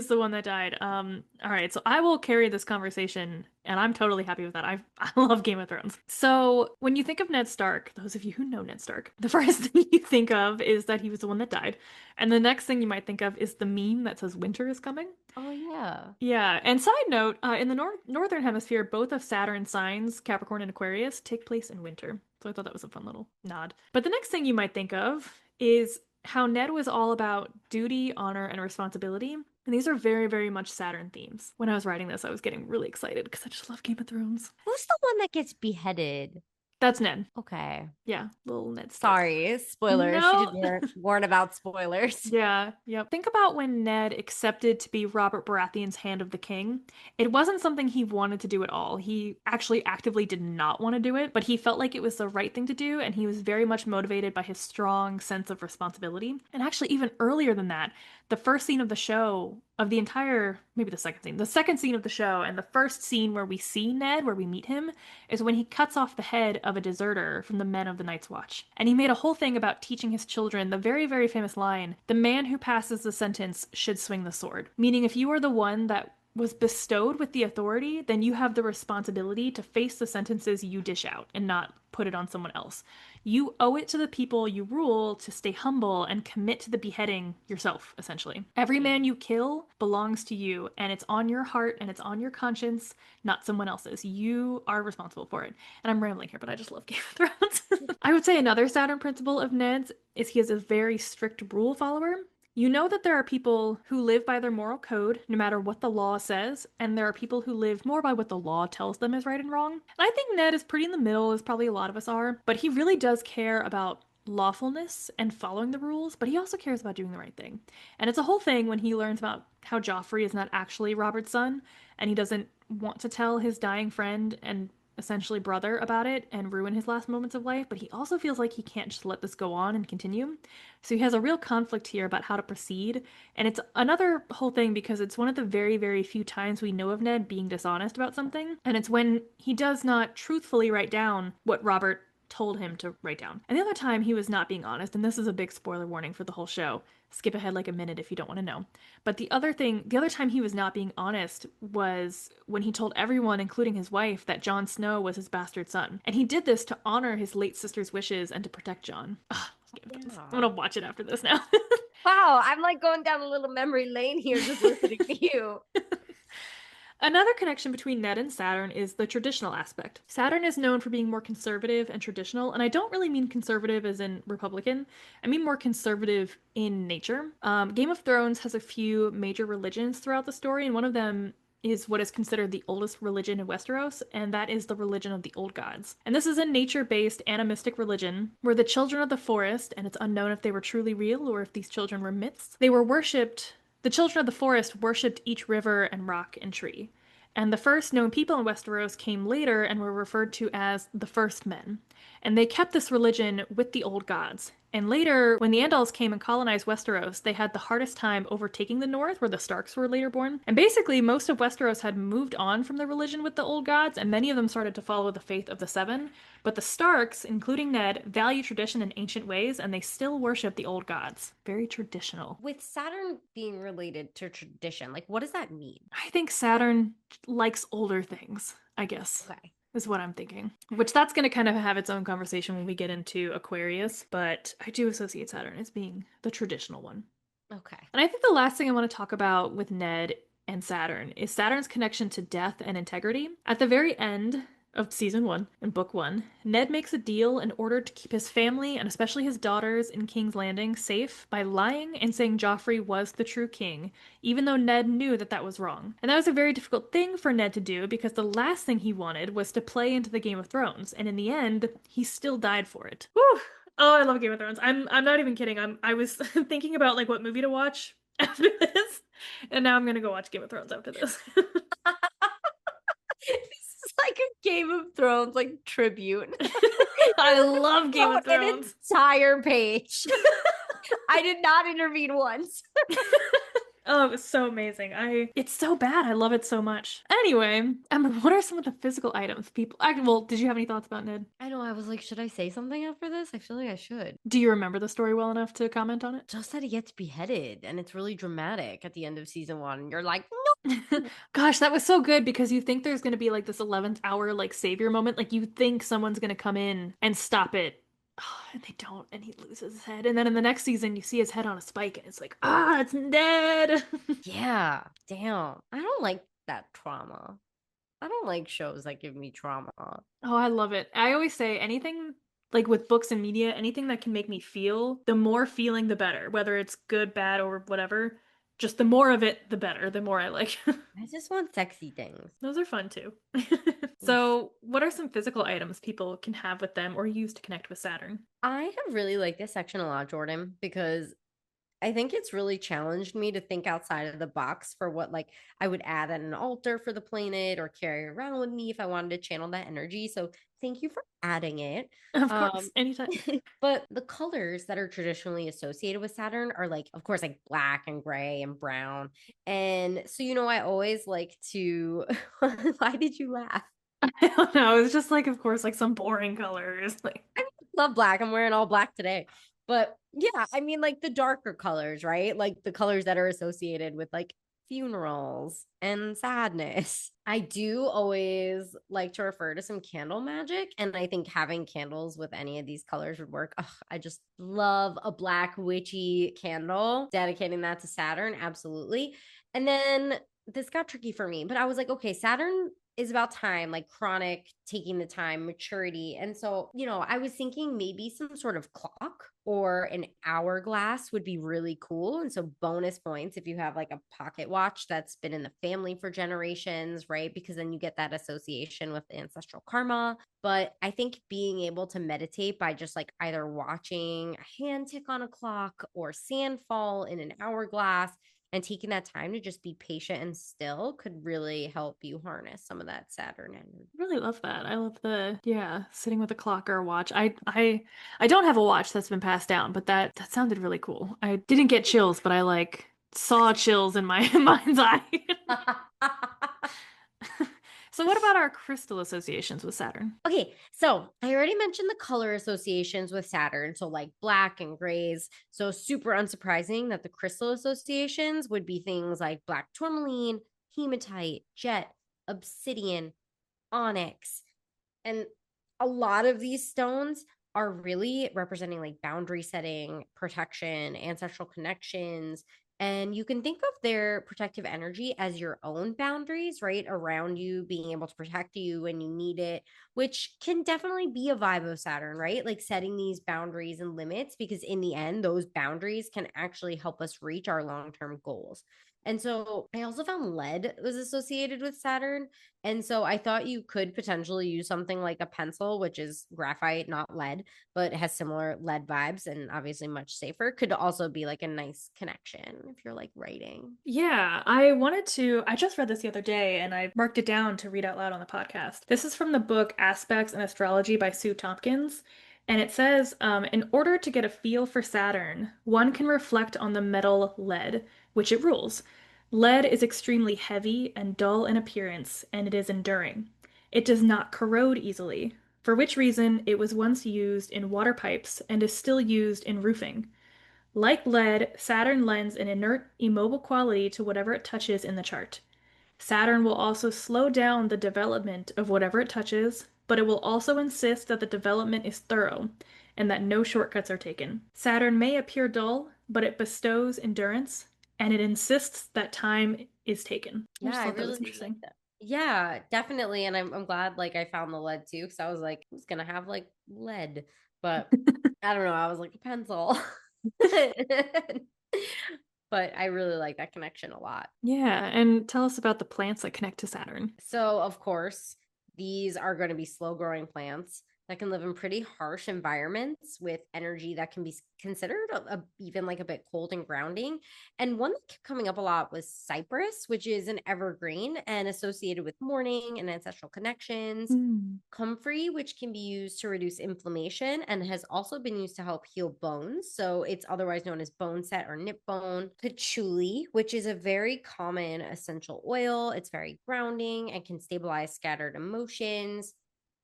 the one that died. All right, so I will carry this conversation, and I'm totally happy with that. I love Game of Thrones. So when you think of Ned Stark, those of you who know Ned Stark, the first thing you think of is that he was the one that died, and the next thing you might think of is the meme that says winter is coming. oh yeah. Yeah, and side note, in the northern hemisphere, both of Saturn's signs, Capricorn and Aquarius, take place in winter. So I thought that was a fun little nod. But the next thing you might think of is how Ned was all about duty, honor, and responsibility. And these are very, very much Saturn themes. When I was writing this, I was getting really excited because I just love Game of Thrones. Who's the one that gets beheaded? That's Ned. Okay. Yeah, little Ned Stark. Sorry, spoilers. She No. did warn about spoilers. Yeah, yep. Think about when Ned accepted to be Robert Baratheon's Hand of the King. It wasn't something he wanted to do at all. He actually actively did not want to do it, but he felt like it was the right thing to do, and he was very much motivated by his strong sense of responsibility. And actually, even earlier than that, the first scene of the show, of the entire, maybe the second scene of the show, and the first scene where we see Ned, where we meet him, is when he cuts off the head of a deserter from the men of the Night's Watch. And he made a whole thing about teaching his children the very, very famous line, the man who passes the sentence should swing the sword. Meaning, if you are the one that was bestowed with the authority, then you have the responsibility to face the sentences you dish out and not put it on someone else. You owe it to the people you rule to stay humble and commit to the beheading yourself, essentially. Every man you kill belongs to you, and it's on your heart and it's on your conscience, not someone else's. You are responsible for it. And I'm rambling here, but I just love Game of Thrones. I would say another Saturn principle of Ned's is he is a very strict rule follower. You know that there are people who live by their moral code, no matter what the law says, and there are people who live more by what the law tells them is right and wrong. And I think Ned is pretty in the middle, as probably a lot of us are, but he really does care about lawfulness and following the rules, but he also cares about doing the right thing. And it's a whole thing when he learns about how Joffrey is not actually Robert's son, and he doesn't want to tell his dying friend and essentially brother about it and ruin his last moments of life, but he also feels like he can't just let this go on and continue. So he has a real conflict here about how to proceed. And it's another whole thing because it's one of the very, very few times we know of Ned being dishonest about something. And it's when he does not truthfully write down what Robert told him to write down. And the other time he was not being honest, and this is a big spoiler warning for the whole show. Skip ahead like a minute if you don't want to know. But the other time he was not being honest was when he told everyone, including his wife, that Jon Snow was his bastard son. And he did this to honor his late sister's wishes and to protect Jon. Ugh, I'm gonna watch it after this now. Wow, I'm like going down a little memory lane here just listening to you. Another connection between Ned and Saturn is the traditional aspect. Saturn is known for being more conservative and traditional, and I don't really mean conservative as in Republican. I mean more conservative in nature. Game of Thrones has a few major religions throughout the story, and one of them is what is considered the oldest religion in Westeros, and that is the religion of the old gods. And this is a nature-based animistic religion where the children of the forest, and it's unknown if they were truly real or if these children were myths, they were worshipped. The children of the forest worshipped each river and rock and tree. And the first known people in Westeros came later and were referred to as the First Men. And they kept this religion with the old gods. And later, when the Andals came and colonized Westeros, they had the hardest time overtaking the North, where the Starks were later born. And basically, most of Westeros had moved on from the religion with the old gods, and many of them started to follow the faith of the Seven. But the Starks, including Ned, value tradition in ancient ways, and they still worship the old gods. Very traditional. With Saturn being related to tradition, like what does that mean? I think Saturn likes older things, I guess. Okay. Is what I'm thinking. Which that's going to kind of have its own conversation when we get into Aquarius, but I do associate Saturn as being the traditional one. Okay. And I think the last thing I want to talk about with Ned and Saturn is Saturn's connection to death and integrity. At the very end of season 1 and book 1, Ned makes a deal in order to keep his family and especially his daughters in King's Landing safe by lying and saying Joffrey was the true king, even though Ned knew that that was wrong. And that was a very difficult thing for Ned to do because the last thing he wanted was to play into the Game of Thrones, and in the end, he still died for it. Whew! Oh, I love Game of Thrones. I'm not even kidding. I was thinking about like what movie to watch after this, and now I'm gonna go watch Game of Thrones after this. This is like a Game of Thrones like tribute. I love Game of An Thrones. entire page. I did not intervene once. Oh, it was so amazing. It's so bad. I love it so much. Anyway, what are some of the physical items people well, did you have any thoughts about Ned? I know. I was like, should I say something after this? I feel like I should. Do you remember the story well enough to comment on it? Just that he gets beheaded, and it's really dramatic at the end of season one. And you're like, no. Gosh, that was so good because you think there's going to be like this 11th hour like savior moment. Like you think someone's going to come in and stop it. And they don't, and he loses his head. And then in the next season, you see his head on a spike, and it's like, it's dead. Yeah, damn. I don't like that trauma. I don't like shows that give me trauma. Oh, I love it. I always say anything like with books and media, anything that can make me feel, the more feeling, the better, whether it's good, bad, or whatever. Just the more of it, the better, the more I like. I just want sexy things. Those are fun too. Oof. So, what are some physical items people can have with them or use to connect with Saturn? I have really liked this section a lot, Jordan, because I think it's really challenged me to think outside of the box for what like I would add at an altar for the planet or carry around with me if I wanted to channel that energy. So thank you for adding it. Of course, Um anytime. but the colors that are traditionally associated with Saturn are like of course like black and gray and brown. And so I always like to why did you laugh? I don't know. It's just like, of course, like some boring colors. Like, I love black. I'm wearing all black today. But yeah, I mean, like the darker colors, right? Like the colors that are associated with like funerals and sadness. I do always like to refer to some candle magic. And I think having candles with any of these colors would work. Ugh, I just love a black witchy candle, dedicating that to Saturn. Absolutely. And then this got tricky for me, but I was like, okay, Saturn is about time, like chronic, taking the time, maturity. And so, I was thinking maybe some sort of clock or an hourglass would be really cool. And so, bonus points if you have like a pocket watch that's been in the family for generations, right? Because then you get that association with ancestral karma. But I think being able to meditate by just like either watching a hand tick on a clock or sand fall in an hourglass and taking that time to just be patient and still could really help you harness some of that Saturn energy. really love that. I love sitting with a clock or a watch. I don't have a watch that's been passed down, but that sounded really cool. I didn't get chills, but I like saw chills in my mind's eye. So what about our crystal associations with Saturn? Okay, so I already mentioned the color associations with Saturn, so like black and grays. So super unsurprising that the crystal associations would be things like black tourmaline, hematite, jet, obsidian, onyx. And a lot of these stones are really representing like boundary setting, protection, ancestral connections. And you can think of their protective energy as your own boundaries, right? Around you, being able to protect you when you need it, which can definitely be a vibe of Saturn, right? Like setting these boundaries and limits, because in the end, those boundaries can actually help us reach our long term goals. And so I also found lead was associated with Saturn. And so I thought you could potentially use something like a pencil, which is graphite, not lead, but has similar lead vibes and obviously much safer. Could also be like a nice connection if you're like writing. Yeah, I just read this the other day and I marked it down to read out loud on the podcast. This is from the book Aspects in Astrology by Sue Tompkins. And it says, in order to get a feel for Saturn, one can reflect on the metal lead, which it rules. Lead is extremely heavy and dull in appearance, and it is enduring. It does not corrode easily, for which reason it was once used in water pipes and is still used in roofing. Like lead, Saturn lends an inert, immobile quality to whatever it touches in the chart. Saturn will also slow down the development of whatever it touches, but it will also insist that the development is thorough and that no shortcuts are taken. Saturn may appear dull, but it bestows endurance and it insists that time is taken. I Yeah, just I thought that really was like interesting. that. Yeah, definitely. And I'm glad like I found the lead too, because I was like, who's gonna have like lead? But I don't know. I was like a pencil. But I really like that connection a lot. Yeah, and tell us about the plants that connect to Saturn. So, of course, these are going to be slow growing plants. that can live in pretty harsh environments with energy that can be considered even like a bit cold and grounding. And one that kept coming up a lot was cypress, which is an evergreen and associated with mourning and ancestral connections. Mm. Comfrey, which can be used to reduce inflammation and has also been used to help heal bones. So it's otherwise known as bone set or nip bone. Patchouli, which is a very common essential oil. It's very grounding and can stabilize scattered emotions.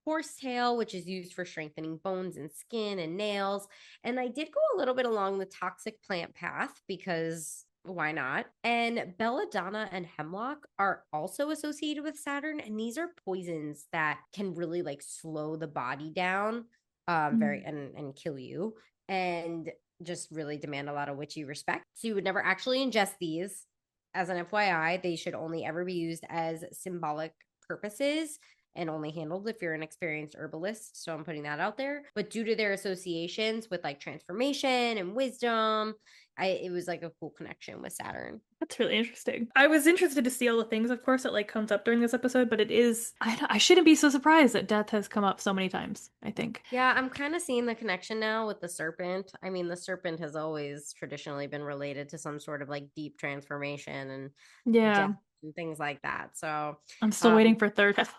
Horsetail, which is used for strengthening bones and skin and nails. And I did go a little bit along the toxic plant path because why not? And belladonna and hemlock are also associated with Saturn. And these are poisons that can really like slow the body down very Mm. and kill you and just really demand a lot of witchy respect. So you would never actually ingest these. As an FYI, they should only ever be used as symbolic purposes and only handled if you're an experienced herbalist. So I'm putting that out there. But due to their associations with like transformation and wisdom, it was like a cool connection with Saturn. That's really interesting. I was interested to see all the things, of course, that like comes up during this episode, but it is I shouldn't be so surprised that death has come up so many times, I think. Yeah, I'm kind of seeing the connection now with the serpent. I mean, the serpent has always traditionally been related to some sort of like deep transformation and Yeah. death and things like that. So, I'm still um, waiting for third house.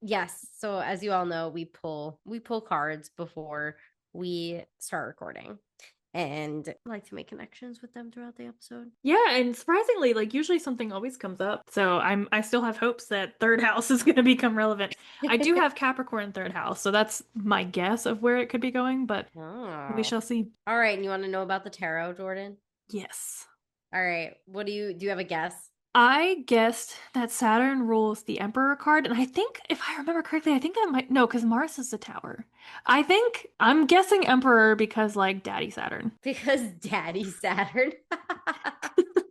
yes. So as you all know, we pull cards before we start recording. And I like to make connections with them throughout the episode. Yeah, and surprisingly, like usually something always comes up. So I still have hopes that third house is going to become relevant. I do have Capricorn third house, so that's my guess of where it could be going, but we Oh. shall see. All right. And you want to know about the tarot, Jordan? Yes. All right. What do you have a guess? I guessed that Saturn rules the Emperor card, and I think, if I remember correctly, I think that might, no, because Mars is the Tower. I'm guessing Emperor because, like, Daddy Saturn. Because Daddy Saturn.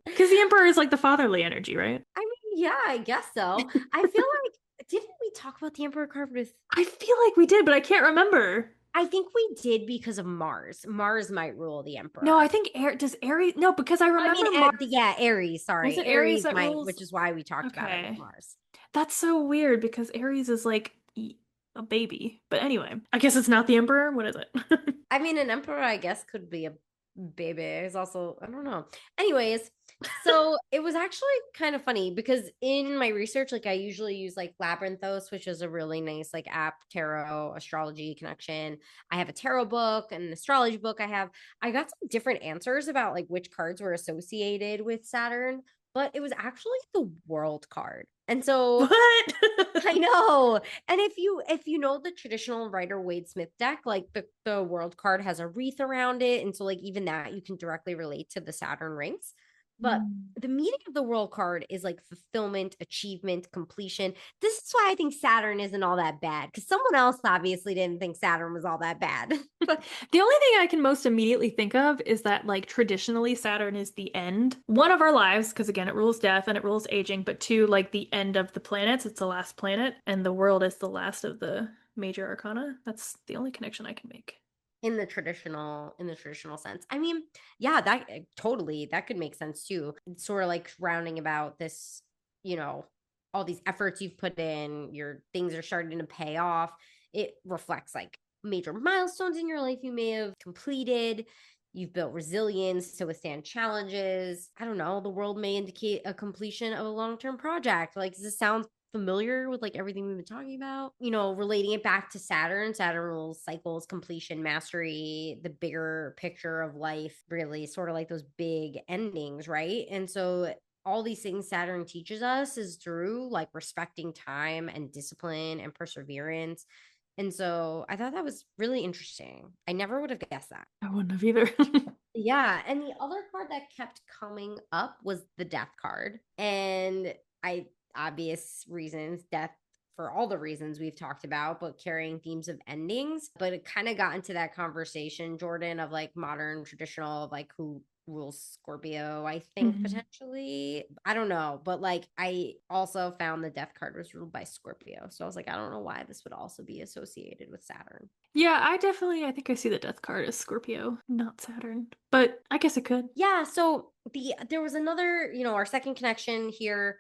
Because the Emperor is like the fatherly energy, right? I mean, yeah, I guess so. I feel like didn't we talk about the Emperor card with I feel like we did, but I can't remember. I think we did because of Mars. Mars might rule the No, I Emperor. think does Aries, no, because I I mean, remember Mars. yeah, Aries. Was Sorry, it Aries Aries that might, rules? which is why we talked about it with Okay. Mars. That's so weird because Aries is like a baby. But anyway, I guess it's not the Emperor. What is it? I mean, an emperor, I guess, could be a baby. It's also, I don't know. Anyways, so it was actually kind of funny because in my research, like I usually use like Labyrinthos, which is a really nice like app, tarot, astrology connection. I have a tarot book and an astrology book. I got some different answers about like which cards were associated with Saturn, but it was actually the world card. And so What? I know. And if you know the traditional Rider Waite Smith deck, like the world card has a wreath around it. And so like even that you can directly relate to the Saturn rings. But Hmm. the meaning of the world card is like fulfillment, achievement, completion. This is why I think Saturn isn't all that bad. Because someone else obviously didn't think Saturn was all that bad. The only thing I can most immediately think of is that, like, traditionally Saturn is the end. One of our lives, because again, it rules death and it rules aging, but two, like, the end of the planets. It's the last planet, and the world is the last of the major arcana. That's the only connection I can make. In the traditional sense. I mean, yeah, that totally that could make sense too. It's sort of like rounding about this, you know, all these efforts you've put in, your things are starting to pay off. It reflects like major milestones in your life you may have completed. You've built resilience to withstand challenges. I don't know. The world may indicate a completion of a long-term project. Like, does this sound familiar with like everything we've been talking about? Relating it back to Saturn. Saturn rules cycles, completion, mastery, the bigger picture of life, really sort of like those big endings, right? And so all these things Saturn teaches us is through like respecting time and discipline and perseverance. And so I thought that was really interesting. I never would have guessed that. I wouldn't have either. Yeah. And the other card that kept coming up was the death card. And obvious reasons, death for all the reasons we've talked about, but carrying themes of endings. But it kind of got into that conversation, Jordan, of like modern traditional, of like who rules Scorpio, I think Mhm. potentially. I don't know. But like I also found the death card was ruled by Scorpio. So I was like, I don't know why this would also be associated with Saturn. Yeah, I think I see the death card as Scorpio, not Saturn. But I guess it could. Yeah, so there was another, our second connection here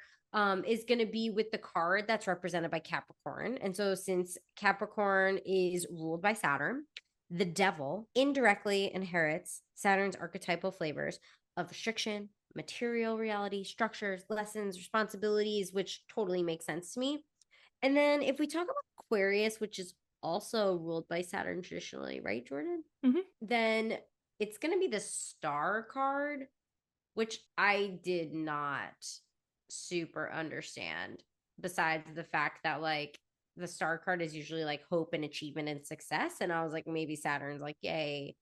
is going to be with the card that's represented by Capricorn. And so, since Capricorn is ruled by Saturn, the devil indirectly inherits Saturn's archetypal flavors of restriction, material reality, structures, lessons, responsibilities, which totally makes sense to me. And then, if we talk about Aquarius, which is also ruled by Saturn traditionally, right, Jordan? Mm-hmm. Then it's going to be the star card, which I did not super understand, besides the fact that like the star card is usually like hope and achievement and success. And I was like, maybe Saturn's like, yay,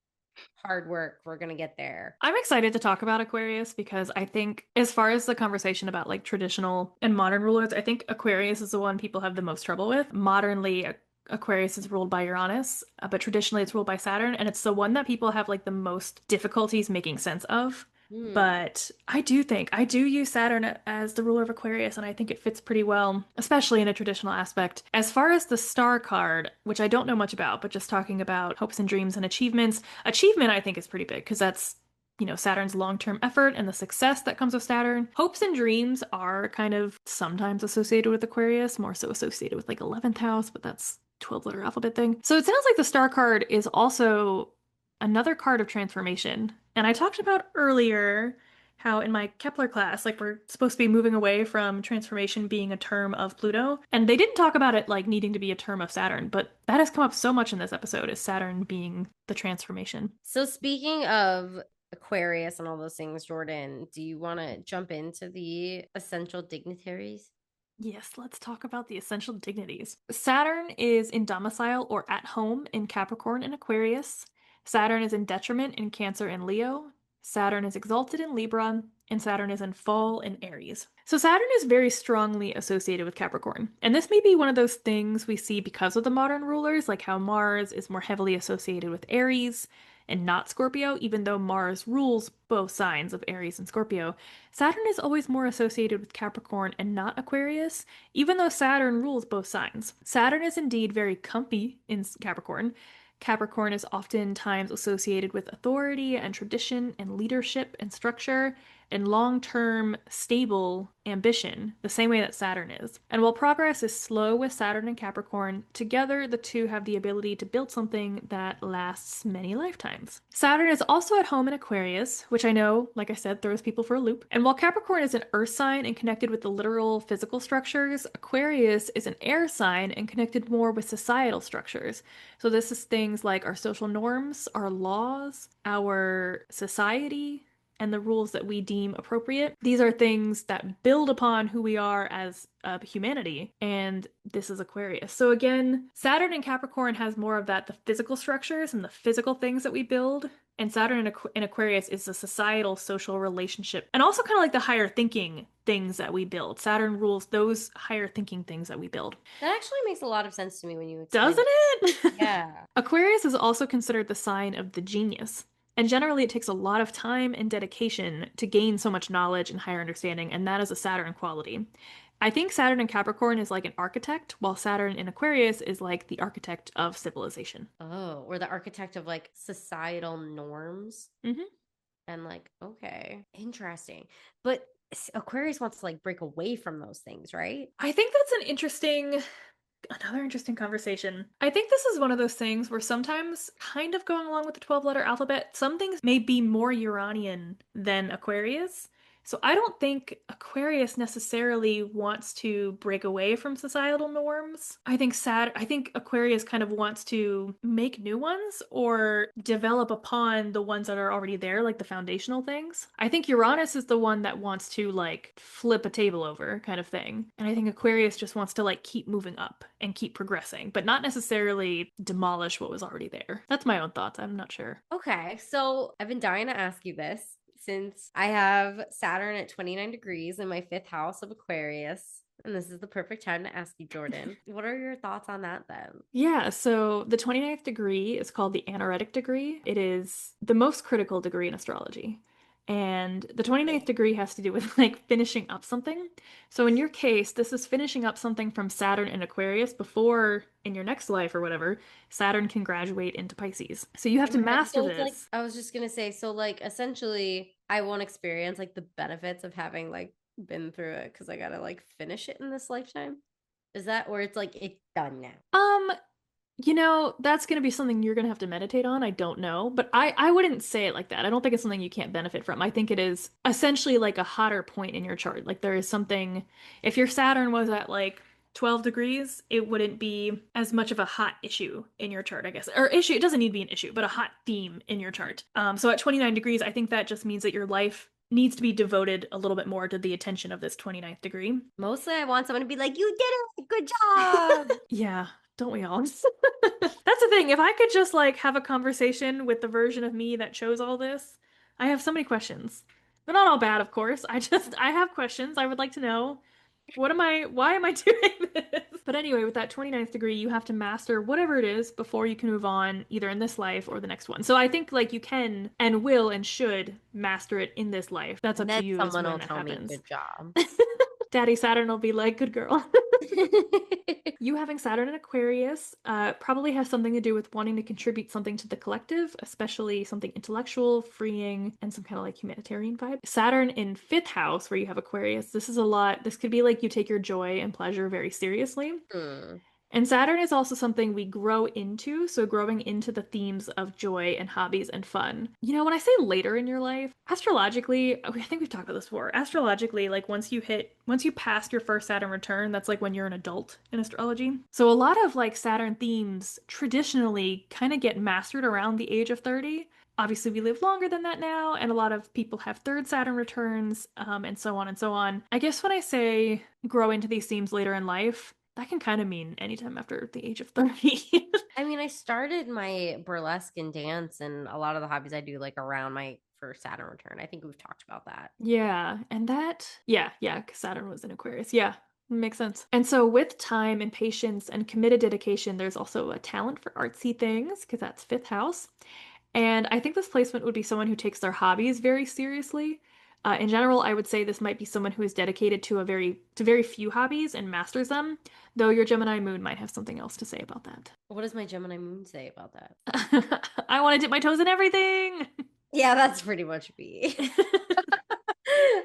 hard work, we're gonna get there. I'm excited to talk about Aquarius because I think, as far as the conversation about like traditional and modern rulers, I think Aquarius is the one people have the most trouble with. Modernly, Aquarius is ruled by Uranus, but traditionally it's ruled by Saturn, and it's the one that people have like the most difficulties making sense of. Hmm. But I do use Saturn as the ruler of Aquarius, and I think it fits pretty well, especially in a traditional aspect. As far as the star card, which I don't know much about, but just talking about hopes and dreams and achievements, achievement I think is pretty big because that's Saturn's long-term effort and the success that comes with Saturn. Hopes and dreams are kind of sometimes associated with Aquarius, more so associated with like 11th house, but that's 12-letter alphabet thing. So it sounds like the star card is also another card of transformation. And I talked about earlier how in my Kepler class, like we're supposed to be moving away from transformation being a term of Pluto. And they didn't talk about it like needing to be a term of Saturn, but that has come up so much in this episode, is Saturn being the transformation. So speaking of Aquarius and all those things, Jordan, do you want to jump into the essential dignitaries? Yes, let's talk about the essential dignities. Saturn is in domicile or at home in Capricorn and Aquarius. Saturn is in detriment in Cancer and Leo. Saturn is exalted in Libra, and Saturn is in fall in Aries. So Saturn is very strongly associated with Capricorn. And this may be one of those things we see because of the modern rulers, like how Mars is more heavily associated with Aries and not Scorpio, even though Mars rules both signs of Aries and Scorpio. Saturn is always more associated with Capricorn and not Aquarius, even though Saturn rules both signs. Saturn is indeed very comfy in Capricorn. Capricorn is oftentimes associated with authority and tradition and leadership and structure and long term, stable ambition, the same way that Saturn is. And while progress is slow with Saturn and Capricorn, together the two have the ability to build something that lasts many lifetimes. Saturn is also at home in Aquarius, which I know, like I said, throws people for a loop. And while Capricorn is an earth sign and connected with the literal physical structures, Aquarius is an air sign and connected more with societal structures. So this is things like our social norms, our laws, our society, and the rules that we deem appropriate. These are things that build upon who we are as humanity, and this is Aquarius. So again, Saturn in Capricorn has more of that, the physical structures and the physical things that we build, and Saturn in Aquarius is the societal, social relationship, and also kind of like the higher thinking things that we build. Saturn rules those higher thinking things that we build. That actually makes a lot of sense to me when you explain Doesn't it. it? Yeah. Aquarius is also considered the sign of the genius. And generally, it takes a lot of time and dedication to gain so much knowledge and higher understanding, and that is a Saturn quality. I think Saturn in Capricorn is like an architect, while Saturn in Aquarius is like the architect of civilization. Oh, or the architect of like societal norms. Hmm. And like, okay, interesting. But Aquarius wants to like break away from those things, right? I think that's another interesting conversation. I think this is one of those things where sometimes, kind of going along with the 12-letter alphabet, some things may be more Uranian than Aquarius. So I don't think Aquarius necessarily wants to break away from societal norms. I think Aquarius kind of wants to make new ones or develop upon the ones that are already there, like the foundational things. I think Uranus is the one that wants to like flip a table over kind of thing. And I think Aquarius just wants to like keep moving up and keep progressing, but not necessarily demolish what was already there. That's my own thoughts. I'm not sure. Okay, so I've been dying to ask you this since I have Saturn at 29 degrees in my fifth house of Aquarius. And this is the perfect time to ask you, Jordan. What are your thoughts on that then? Yeah, so the 29th degree is called the anaretic degree. It is the most critical degree in astrology. And the 29th degree has to do with like finishing up something. So in your case, this is finishing up something from Saturn in Aquarius before in your next life or whatever, Saturn can graduate into Pisces. So you have to master So it's like, this. I was just gonna say, so like essentially, I won't experience like the benefits of having like been through it because I gotta like finish it in this lifetime. Is that or it's like it's done now? Um, that's going to be something you're going to have to meditate on. I don't know, but I wouldn't say it like that. I don't think it's something you can't benefit from. I think it is essentially like a hotter point in your chart. Like there is something, if your Saturn was at like 12 degrees, it wouldn't be as much of a hot issue in your chart, I guess. Or issue, it doesn't need to be an issue, but a hot theme in your chart. So at 29 degrees, I think that just means that your life needs to be devoted a little bit more to the attention of this 29th degree. Mostly, I want someone to be like, "You did it, good job." Yeah, don't we all? That's the thing. If I could just like have a conversation with the version of me that chose all this, I have so many questions. They're not all bad, of course. I have questions. I would like to know why am I doing this? But anyway, with that 29th degree, you have to master whatever it is before you can move on either in this life or the next one. So I think like you can and will and should master it in this life. That's And up to then you is someone when will that tell me, happens. "Good job." Daddy Saturn will be like, good girl. You having Saturn in Aquarius probably has something to do with wanting to contribute something to the collective, especially something intellectual, freeing, and some kind of like humanitarian vibe. Saturn in fifth house, where you have Aquarius, this is a lot. This could be like you take your joy and pleasure very seriously. Hmm. And Saturn is also something we grow into, so growing into the themes of joy and hobbies and fun. When I say later in your life, astrologically, I think we've talked about this before. Astrologically, like once you pass your first Saturn return, that's like when you're an adult in astrology. So a lot of like Saturn themes traditionally kind of get mastered around the age of 30. Obviously, we live longer than that now, and a lot of people have third Saturn returns, and so on and so on. I guess when I say grow into these themes later in life, that can kind of mean anytime after the age of 30. I mean, I started my burlesque and dance, and a lot of the hobbies I do like around my first Saturn return. I think we've talked about that. Yeah, and yeah, because Saturn was in Aquarius. Yeah, makes sense. And so, with time and patience and committed dedication, there's also a talent for artsy things, because that's fifth house. And I think this placement would be someone who takes their hobbies very seriously. In general, I would say this might be someone who is dedicated to very few hobbies and masters them, though your Gemini moon might have something else to say about that. What does my Gemini moon say about that? I want to dip my toes in everything. Yeah, that's pretty much me.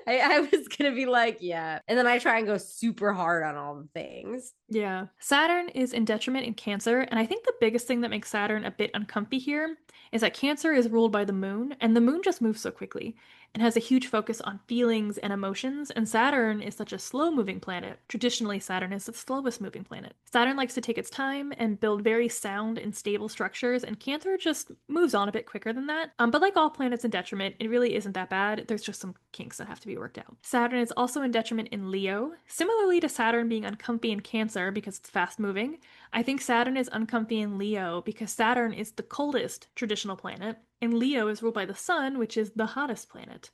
I was gonna be like, yeah. And then I try and go super hard on all the things. Yeah. Saturn is in detriment in Cancer, and I think the biggest thing that makes Saturn a bit uncomfy here is that Cancer is ruled by the moon, and the moon just moves so quickly and has a huge focus on feelings and emotions, and Saturn is such a slow-moving planet. Traditionally, Saturn is the slowest moving planet. Saturn likes to take its time and build very sound and stable structures, and Cancer just moves on a bit quicker than that. But like all planets in detriment, it really isn't that bad. There's just some kinks that have to be worked out. Saturn is also in detriment in Leo. Similarly to Saturn being uncomfy in Cancer because it's fast moving, I think Saturn is uncomfy in Leo because Saturn is the coldest traditional planet, and Leo is ruled by the sun, which is the hottest planet.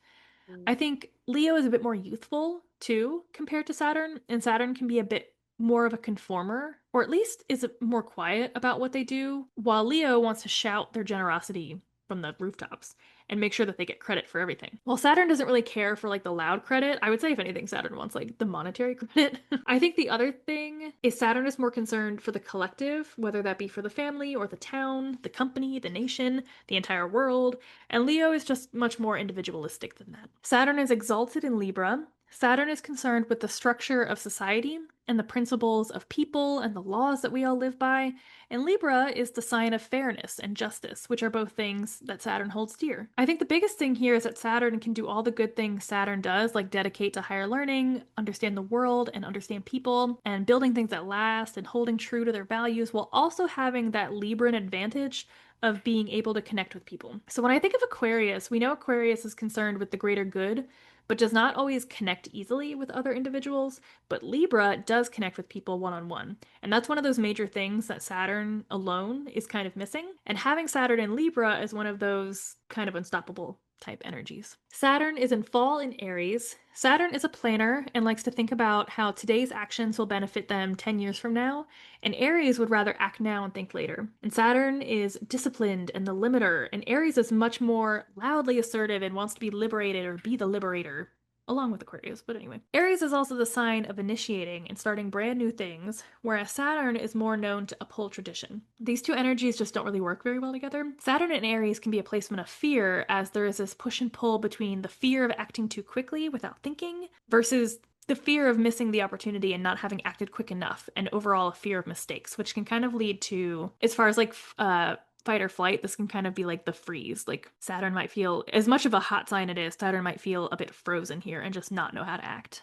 I think Leo is a bit more youthful too compared to Saturn, and Saturn can be a bit more of a conformer, or at least is more quiet about what they do, while Leo wants to shout their generosity from the rooftops and make sure that they get credit for everything. While Saturn doesn't really care for like the loud credit, I would say if anything, Saturn wants like the monetary credit. I think the other thing is Saturn is more concerned for the collective, whether that be for the family or the town, the company, the nation, the entire world, and Leo is just much more individualistic than that. Saturn is exalted in Libra. Saturn is concerned with the structure of society and the principles of people and the laws that we all live by, and Libra is the sign of fairness and justice, which are both things that Saturn holds dear. I think the biggest thing here is that Saturn can do all the good things Saturn does, like dedicate to higher learning, understand the world and understand people, and building things that last and holding true to their values, while also having that Libran advantage of being able to connect with people. So when I think of Aquarius, we know Aquarius is concerned with the greater good, but does not always connect easily with other individuals. But Libra does connect with people one on one. And that's one of those major things that Saturn alone is kind of missing. And having Saturn in Libra is one of those kind of unstoppable type energies. Saturn is in fall in Aries. Saturn is a planner and likes to think about how today's actions will benefit them 10 years from now, and Aries would rather act now and think later. And Saturn is disciplined and the limiter, and Aries is much more loudly assertive and wants to be liberated or be the liberator along with Aquarius, but anyway. Aries is also the sign of initiating and starting brand new things, whereas Saturn is more known to uphold tradition. These two energies just don't really work very well together. Saturn and Aries can be a placement of fear, as there is this push and pull between the fear of acting too quickly without thinking versus the fear of missing the opportunity and not having acted quick enough, and overall a fear of mistakes, which can kind of lead to, as far as like fight or flight, this can kind of be like the freeze. Like Saturn might feel, as much of a hot sign it is, Saturn might feel a bit frozen here and just not know how to act.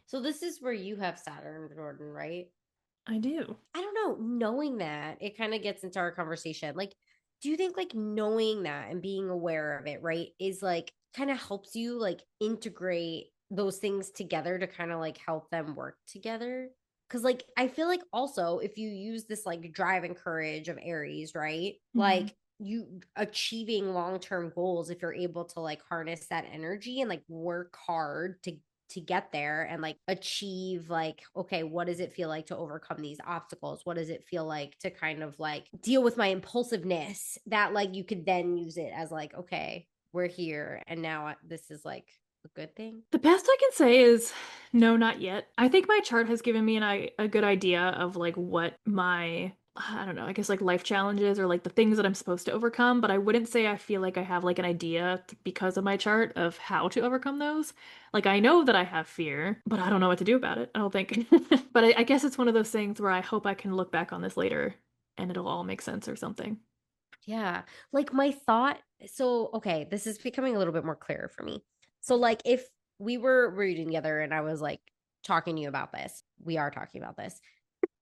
So this is where you have Saturn, Jordan, right? I do. I don't know. Knowing that, it kind of gets into our conversation. Like, do you think like knowing that and being aware of it, right, is like kind of helps you like integrate those things together to kind of like help them work together? Because like I feel like also if you use this like drive and courage of Aries, right? Mhm. Like you achieving long-term goals, if you're able to like harness that energy and like work hard to get there and like achieve, like, okay, what does it feel like to overcome these obstacles? What does it feel like to kind of like deal with my impulsiveness? That like you could then use it as like, okay, we're here and now this is like a good thing. The best I can say is no, not yet. I think my chart has given me a good idea of like what my, I don't know, I guess like life challenges or like the things that I'm supposed to overcome, but I wouldn't say I feel like I have like an idea because of my chart of how to overcome those. Like I know that I have fear, but I don't know what to do about it. I don't think. But I guess it's one of those things where I hope I can look back on this later and it'll all make sense or something. Yeah. Like my thought, so okay, this is becoming a little bit more clear for me. So like if we were reading together and I was like talking to you about this, we are talking about this,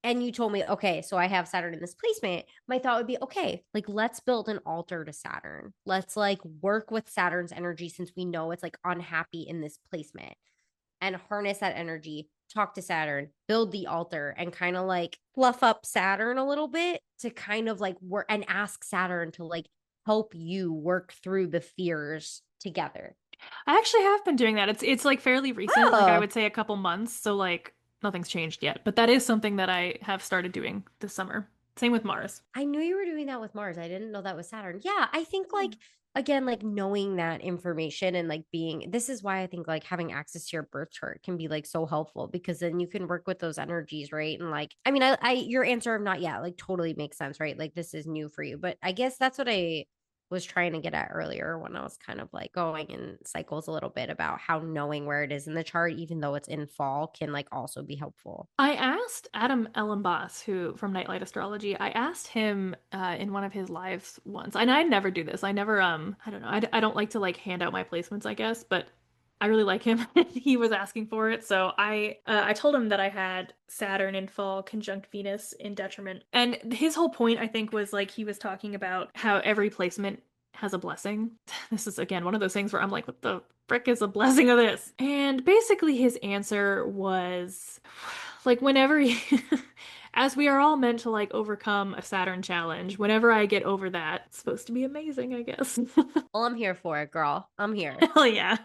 and you told me, okay, so I have Saturn in this placement, my thought would be, okay, like let's build an altar to Saturn. Let's like work with Saturn's energy since we know it's like unhappy in this placement and harness that energy, talk to Saturn, build the altar, and kind of like fluff up Saturn a little bit to kind of like work and ask Saturn to like help you work through the fears together. I actually have been doing that. It's like fairly recent, like I Oh, would say a couple months, so like nothing's changed yet. But that is something that I have started doing this summer. Same with Mars. I knew you were doing that with Mars. I didn't know that was Saturn. Yeah, I think Yeah. like again, like knowing that information and like being, this is why I think like having access to your birth chart can be like so helpful because then you can work with those energies, right? And like, I mean, I your answer of not yet like totally makes sense, right? Like this is new for you, but I guess that's what I was trying to get at earlier when I was kind of like going in cycles a little bit about how knowing where it is in the chart, even though it's in fall, can like also be helpful. I asked Adam Ellenboss, who from Nightlight Astrology, I asked him in one of his lives once, and I never do this. I never, I don't know, I don't like to like hand out my placements, I guess, but I really like him. He was asking for it, so I told him that I had Saturn in fall conjunct Venus in detriment, and his whole point, I think, was like he was talking about how every placement has a blessing. This is again one of those things where I'm like, what the frick is a blessing of this? And basically, his answer was like whenever as we are all meant to like overcome a Saturn challenge, whenever I get over that, it's supposed to be amazing, I guess. Well, I'm here for it, girl. I'm here. Hell yeah.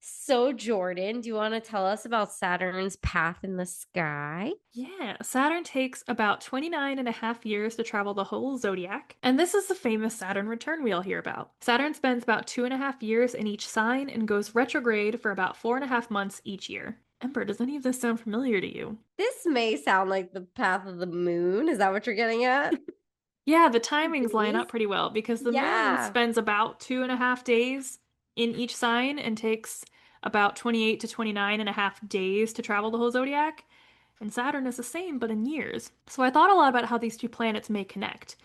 So, Jordan, do you want to tell us about Saturn's path in the sky? Yeah, Saturn takes about 29 and a half years to travel the whole zodiac, and this is the famous Saturn return we all hear about. Saturn spends about 2.5 years in each sign and goes retrograde for about 4.5 months each year. Ember, does any of this sound familiar to you? This may sound like the path of the moon. Is that what you're getting at? Yeah, the timings line up Days? pretty well because the moon Yeah. spends about 2.5 days in each sign and takes about 28 to 29 and a half days to travel the whole zodiac. And Saturn is the same, but in years. So I thought a lot about how these two planets may connect.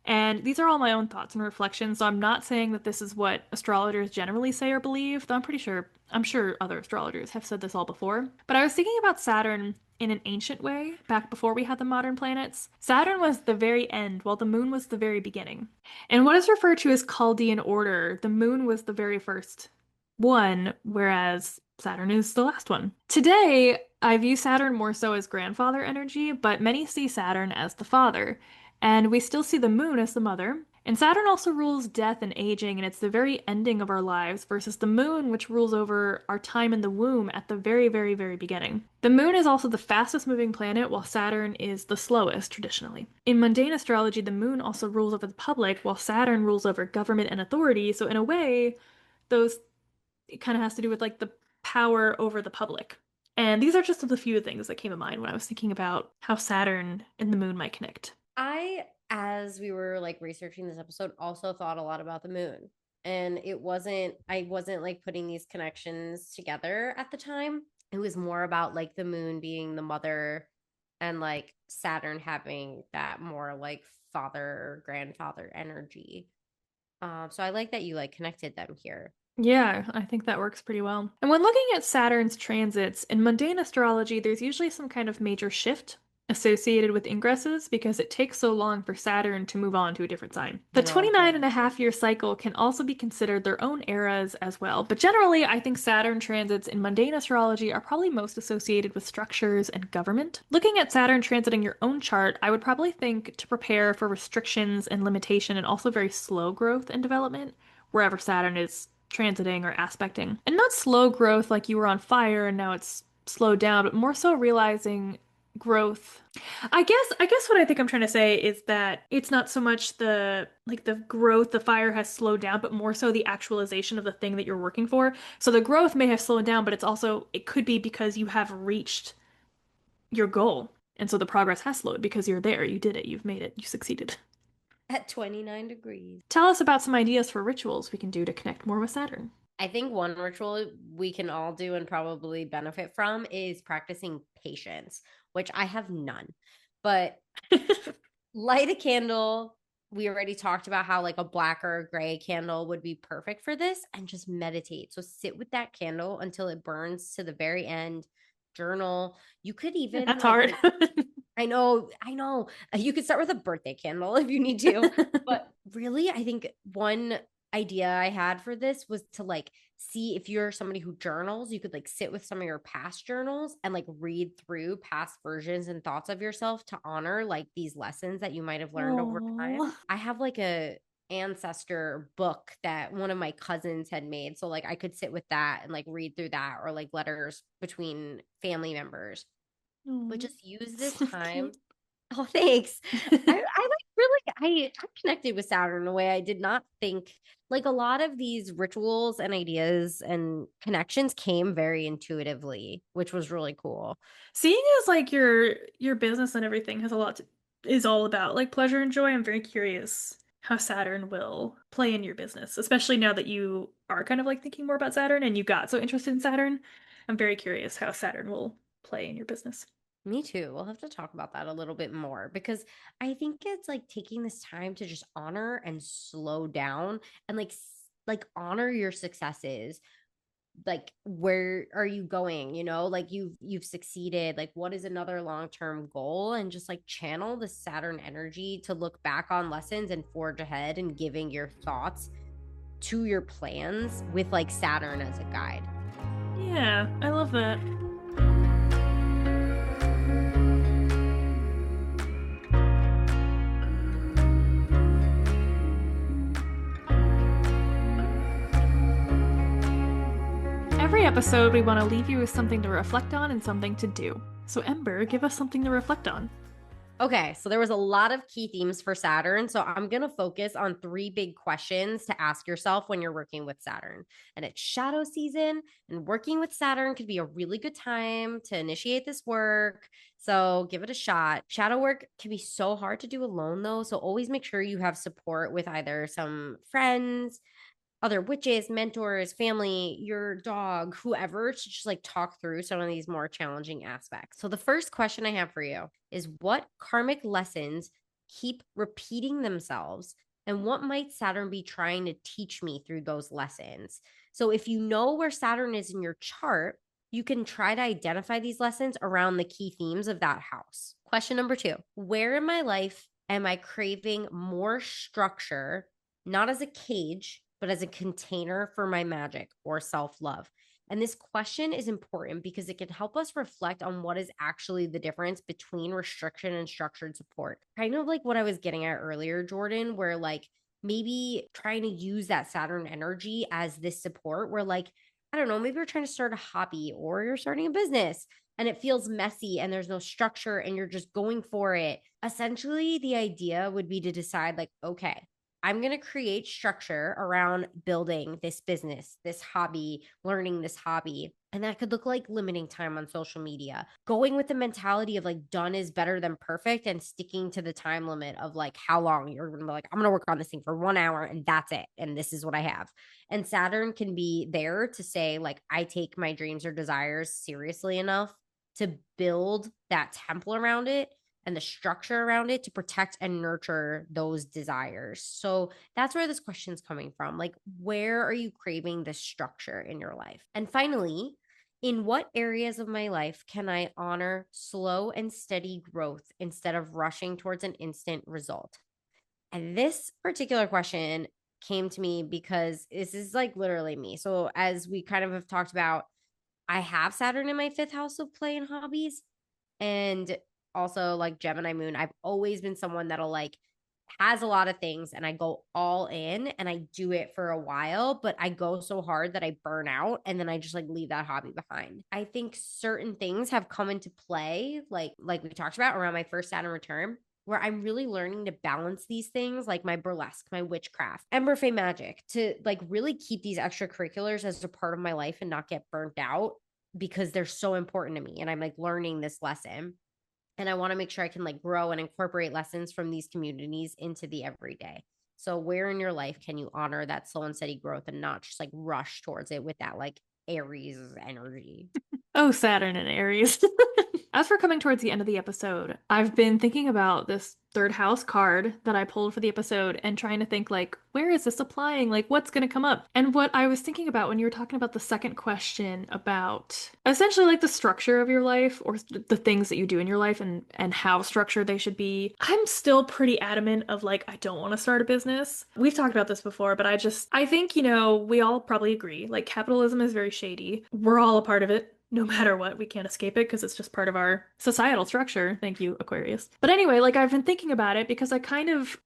And these are all my own thoughts and reflections, so I'm not saying that this is what astrologers generally say or believe, though I'm sure other astrologers have said this all before. But I was thinking about Saturn in an ancient way, back before we had the modern planets. Saturn was the very end, while the moon was the very beginning. In what is referred to as Chaldean order, the moon was the very first one, whereas Saturn is the last one. Today, I view Saturn more so as grandfather energy, but many see Saturn as the father, and we still see the moon as the mother. And Saturn also rules death and aging, and it's the very ending of our lives, versus the moon, which rules over our time in the womb at the very, very, very beginning. The moon is also the fastest moving planet, while Saturn is the slowest, traditionally. In mundane astrology, the moon also rules over the public, while Saturn rules over government and authority, so in a way, those it kind of has to do with like the power over the public. And these are just the few things that came to mind when I was thinking about how Saturn and the moon might connect. As we were like researching this episode, also thought a lot about the moon. And I wasn't like putting these connections together at the time. It was more about like the moon being the mother and like Saturn having that more like father or grandfather energy. So I like that you like connected them here. Yeah, I think that works pretty well. And when looking at Saturn's transits, in mundane astrology, there's usually some kind of major shift associated with ingresses because it takes so long for Saturn to move on to a different sign. The No, 29 yeah. and a half year cycle can also be considered their own eras as well. But generally, I think Saturn transits in mundane astrology are probably most associated with structures and government. Looking at Saturn transiting your own chart, I would probably think to prepare for restrictions and limitation and also very slow growth and development wherever Saturn is transiting or aspecting. And not slow growth like you were on fire and now it's slowed down, but more so realizing growth. I guess what I think I'm trying to say is that it's not so much the growth the fire has slowed down, but more so the actualization of the thing that you're working for. So the growth may have slowed down, but it could be because you have reached your goal. And so the progress has slowed because you're there, you did it, you've made it, you succeeded. At 29 degrees. Tell us about some ideas for rituals we can do to connect more with Saturn. I think one ritual we can all do and probably benefit from is practicing patience, which I have none. But light a candle. We already talked about how like a black or a gray candle would be perfect for this, and just meditate. So sit with that candle until it burns to the very end. Journal. You could even That's like hard. I know, I know. You could start with a birthday candle if you need to. But really, I think one idea I had for this was to like see if you're somebody who journals, you could like sit with some of your past journals and like read through past versions and thoughts of yourself to honor like these lessons that you might have learned over time. Oh. I have like a ancestor book that one of my cousins had made. So like I could sit with that and like read through that, or like letters between family members, but Oh, just use this so time. cute. Oh, thanks. I like really I connected with Saturn in a way I did not think. Like a lot of these rituals and ideas and connections came very intuitively, which was really cool. Seeing as like your business and everything has a lot to, is all about like pleasure and joy, I'm very curious how Saturn will play in your business, especially now that you are kind of like thinking more about Saturn and you got so interested in Saturn. I'm very curious how Saturn will play in your business. Me too. We'll have to talk about that a little bit more because I think it's like taking this time to just honor and slow down and like honor your successes. Like where are you going, like you've succeeded, like what is another long-term goal, and just like channel the Saturn energy to look back on lessons and forge ahead, and giving your thoughts to your plans with like Saturn as a guide. Yeah, I love that. Every episode, we want to leave you with something to reflect on and something to do. So, Ember, give us something to reflect on. Okay, so there was a lot of key themes for Saturn. So I'm going to focus on three big questions to ask yourself when you're working with Saturn. And it's shadow season, and working with Saturn could be a really good time to initiate this work. So give it a shot. Shadow work can be so hard to do alone, though. So always make sure you have support with either some friends, other witches, mentors, family, your dog, whoever, to just like talk through some of these more challenging aspects. So, the first question I have for you is, what karmic lessons keep repeating themselves? And what might Saturn be trying to teach me through those lessons? So, if you know where Saturn is in your chart, you can try to identify these lessons around the key themes of that house. Question number two: where in my life am I craving more structure, not as a cage, but as a container for my magic or self love? And this question is important because it can help us reflect on what is actually the difference between restriction and structured support. Kind of like what I was getting at earlier, Jordan, where like maybe trying to use that Saturn energy as this support, where like, I don't know, maybe you're trying to start a hobby or you're starting a business and it feels messy and there's no structure and you're just going for it. Essentially, the idea would be to decide, like, okay, I'm going to create structure around building this business, this hobby, learning this hobby. And that could look like limiting time on social media, going with the mentality of like done is better than perfect and sticking to the time limit of like how long you're going to be like, I'm going to work on this thing for 1 hour and that's it. And this is what I have. And Saturn can be there to say, like, I take my dreams or desires seriously enough to build that temple around it and the structure around it to protect and nurture those desires. So that's where this question is coming from. Like, where are you craving this structure in your life? And finally, in what areas of my life can I honor slow and steady growth instead of rushing towards an instant result? And this particular question came to me because this is like literally me. So, as we kind of have talked about, I have Saturn in my fifth house of play and hobbies. And also, like Gemini moon, I've always been someone that'll like has a lot of things and I go all in and I do it for a while, but I go so hard that I burn out and then I just like leave that hobby behind. I think certain things have come into play, like we talked about around my first Saturn return, where I'm really learning to balance these things like my burlesque, my witchcraft, Ember Fae magic to like really keep these extracurriculars as a part of my life and not get burnt out because they're so important to me. And I'm like learning this lesson. And I want to make sure I can like grow and incorporate lessons from these communities into the everyday. So, where in your life can you honor that slow and steady growth and not just like rush towards it with that like Aries energy? Oh, Saturn and Aries. As for coming towards the end of the episode, I've been thinking about this third house card that I pulled for the episode and trying to think like, where is this applying? Like, what's going to come up? And what I was thinking about when you were talking about the second question about essentially like the structure of your life or the things that you do in your life and how structured they should be. I'm still pretty adamant of like, I don't want to start a business. We've talked about this before, but I think, we all probably agree, like capitalism is very shady. We're all a part of it. No matter what, we can't escape it because it's just part of our societal structure. Thank you, Aquarius. But anyway, like I've been thinking about it because I kind of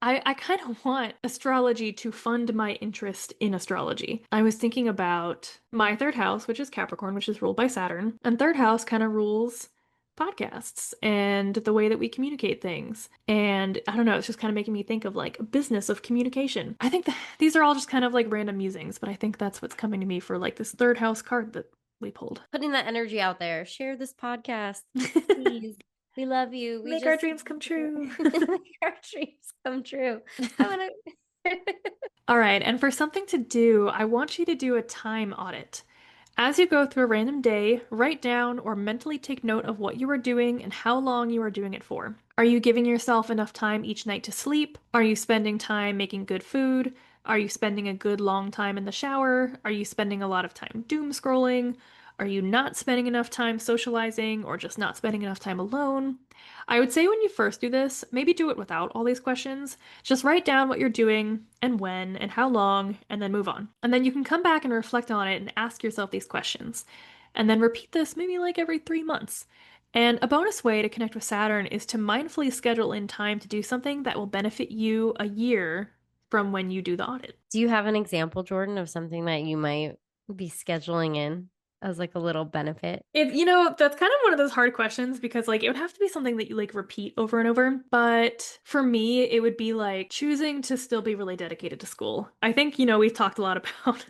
want astrology to fund my interest in astrology. I was thinking about my third house, which is Capricorn, which is ruled by Saturn, and third house kind of rules podcasts and the way that we communicate things. And I don't know, it's just kind of making me think of like a business of communication. I think that these are all just kind of like random musings, but I think that's what's coming to me for like this third house card that we pulled. Putting that energy out there. Share this podcast, please. We love you. We Make our just dreams come true. make our dreams come true. I want to. All right, and for something to do, I want you to do a time audit. As you go through a random day, write down or mentally take note of what you are doing and how long you are doing it for. Are you giving yourself enough time each night to sleep? Are you spending time making good food? Are you spending a good long time in the shower? Are you spending a lot of time doom scrolling? Are you not spending enough time socializing or just not spending enough time alone? I would say when you first do this, maybe do it without all these questions. Just write down what you're doing and when and how long, and then move on. And then you can come back and reflect on it and ask yourself these questions. And then repeat this maybe like every 3 months. And a bonus way to connect with Saturn is to mindfully schedule in time to do something that will benefit you a year from when you do the audit. Do you have an example, Jordan, of something that you might be scheduling in as like a little benefit? That's kind of one of those hard questions because like it would have to be something that you like repeat over and over. But for me, it would be like choosing to still be really dedicated to school. I think, we've talked a lot about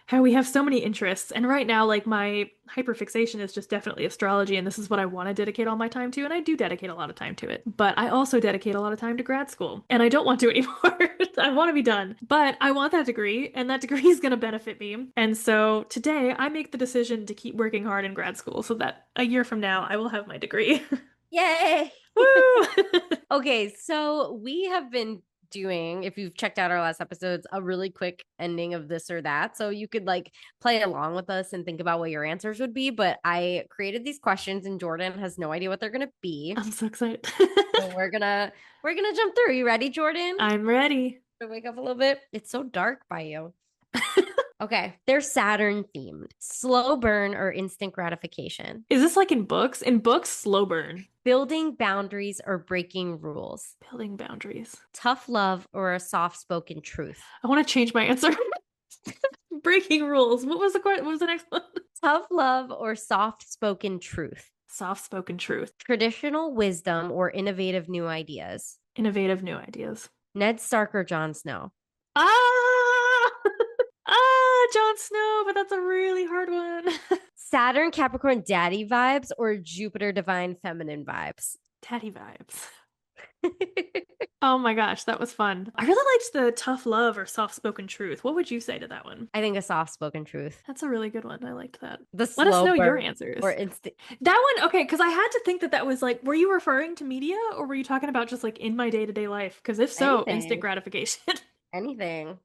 how we have so many interests. And right now, like my hyperfixation is just definitely astrology, and this is what I want to dedicate all my time to, and I do dedicate a lot of time to it. But I also dedicate a lot of time to grad school, and I don't want to anymore. I want to be done. But I want that degree, and that degree is going to benefit me. And so today I make the decision to keep working hard in grad school so that a year from now I will have my degree. Yay! Woo! Okay, so we have been doing, if you've checked out our last episodes, a really quick ending of this or that. So you could like play along with us and think about what your answers would be. But I created these questions and Jordan has no idea what they're gonna be. I'm so excited. So we're gonna jump through. You ready, Jordan? I'm ready. To wake up a little bit. It's so dark by you. Okay, they're Saturn themed. Slow burn or instant gratification. Is this like in books? In books, slow burn. Building boundaries or breaking rules. Building boundaries. Tough love or a soft spoken truth. I want to change my answer. Breaking rules. What was the next one? Tough love or soft spoken truth. Soft spoken truth. Traditional wisdom or innovative new ideas. Innovative new ideas. Ned Stark or Jon Snow. Ah! Ah, Jon Snow, but that's a really hard one. Saturn, Capricorn, daddy vibes, or Jupiter, divine feminine vibes? Daddy vibes. Oh my gosh, that was fun. I really liked the tough love or soft spoken truth. What would you say to that one? I think a soft spoken truth. That's a really good one. I liked that. The Let us slow know your burn answers. or instant. That one, okay, because I had to think that that was like, were you referring to media or were you talking about just like in my day to day life? Because if so, instant Anything. gratification. Anything.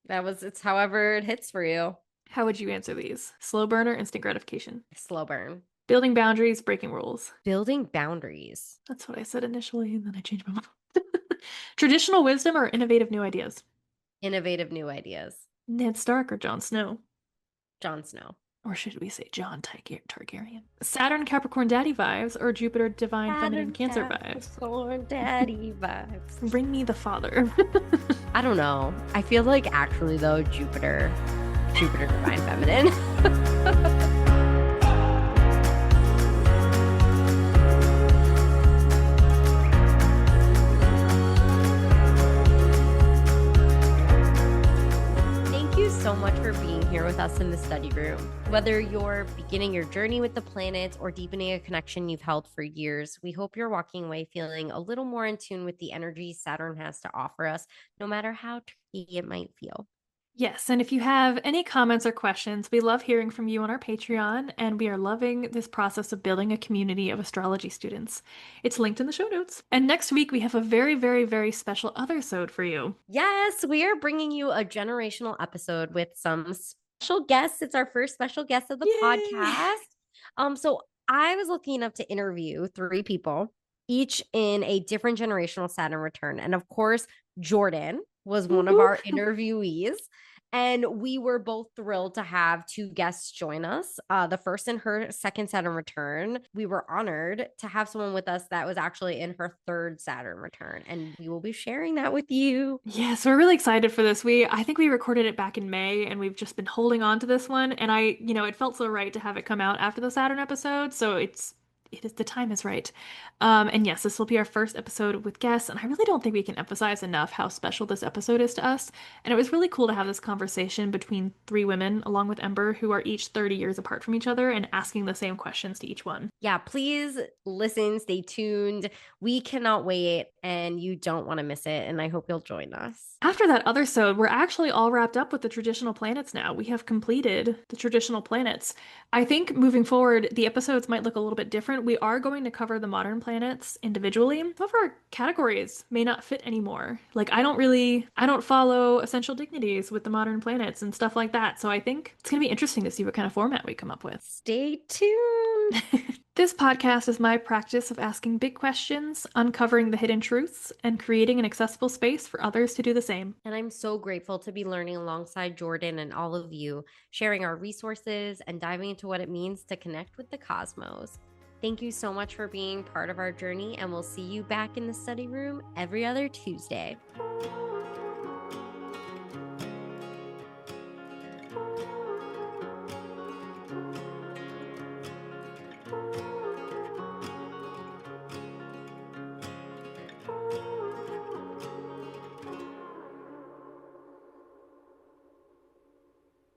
It's however it hits for you. How would you answer these? Slow burner, instant gratification. Slow burn. Building boundaries, breaking rules. Building boundaries. That's what I said initially, and then I changed my mind. Traditional wisdom or innovative new ideas? Innovative new ideas. Ned Stark or Jon Snow? Jon Snow. Or should we say Jon Targaryen? Saturn Capricorn daddy vibes or Jupiter divine feminine Cancer vibes? Capricorn daddy vibes. Bring me the father. I don't know. I feel like actually though, Jupiter divine feminine. Thank you so much for being here with us in the study room. Whether you're beginning your journey with the planets or deepening a connection you've held for years, we hope you're walking away feeling a little more in tune with the energy Saturn has to offer us, no matter how tricky it might feel. Yes, and if you have any comments or questions, we love hearing from you on our Patreon, and we are loving this process of building a community of astrology students. It's linked in the show notes. And next week, we have a very, very, very special other-sode for you. Yes, we are bringing you a generational episode with some special guests. It's our first special guest of the Yay! podcast. So I was lucky enough to interview 3 people, each in a different generational Saturn return. And of course, Jordan was one of our interviewees. And we were both thrilled to have 2 guests join us. The first in her second Saturn return. We were honored to have someone with us that was actually in her 3rd Saturn return. And we will be sharing that with you. Yes, we're really excited for this. I think we recorded it back in May and we've just been holding on to this one. And it felt so right to have it come out after the Saturn episode. So the time is right. And yes, this will be our first episode with guests, and I really don't think we can emphasize enough how special this episode is to us. And it was really cool to have this conversation between 3 women, along with Ember, who are each 30 years apart from each other, and asking the same questions to each one. Yeah, please listen, stay tuned. We cannot wait, and you don't want to miss it, and I hope you'll join us. After that other sode, we're actually all wrapped up with the traditional planets now. We have completed the traditional planets. I think moving forward, the episodes might look a little bit different. We are going to cover the modern planets individually. However, categories may not fit anymore. Like I don't follow essential dignities with the modern planets and stuff like that. So I think it's going to be interesting to see what kind of format we come up with. Stay tuned. This podcast is my practice of asking big questions, uncovering the hidden truths, and creating an accessible space for others to do the same. And I'm so grateful to be learning alongside Jordan and all of you, sharing our resources and diving into what it means to connect with the cosmos. Thank you so much for being part of our journey, and we'll see you back in the study room every other Tuesday.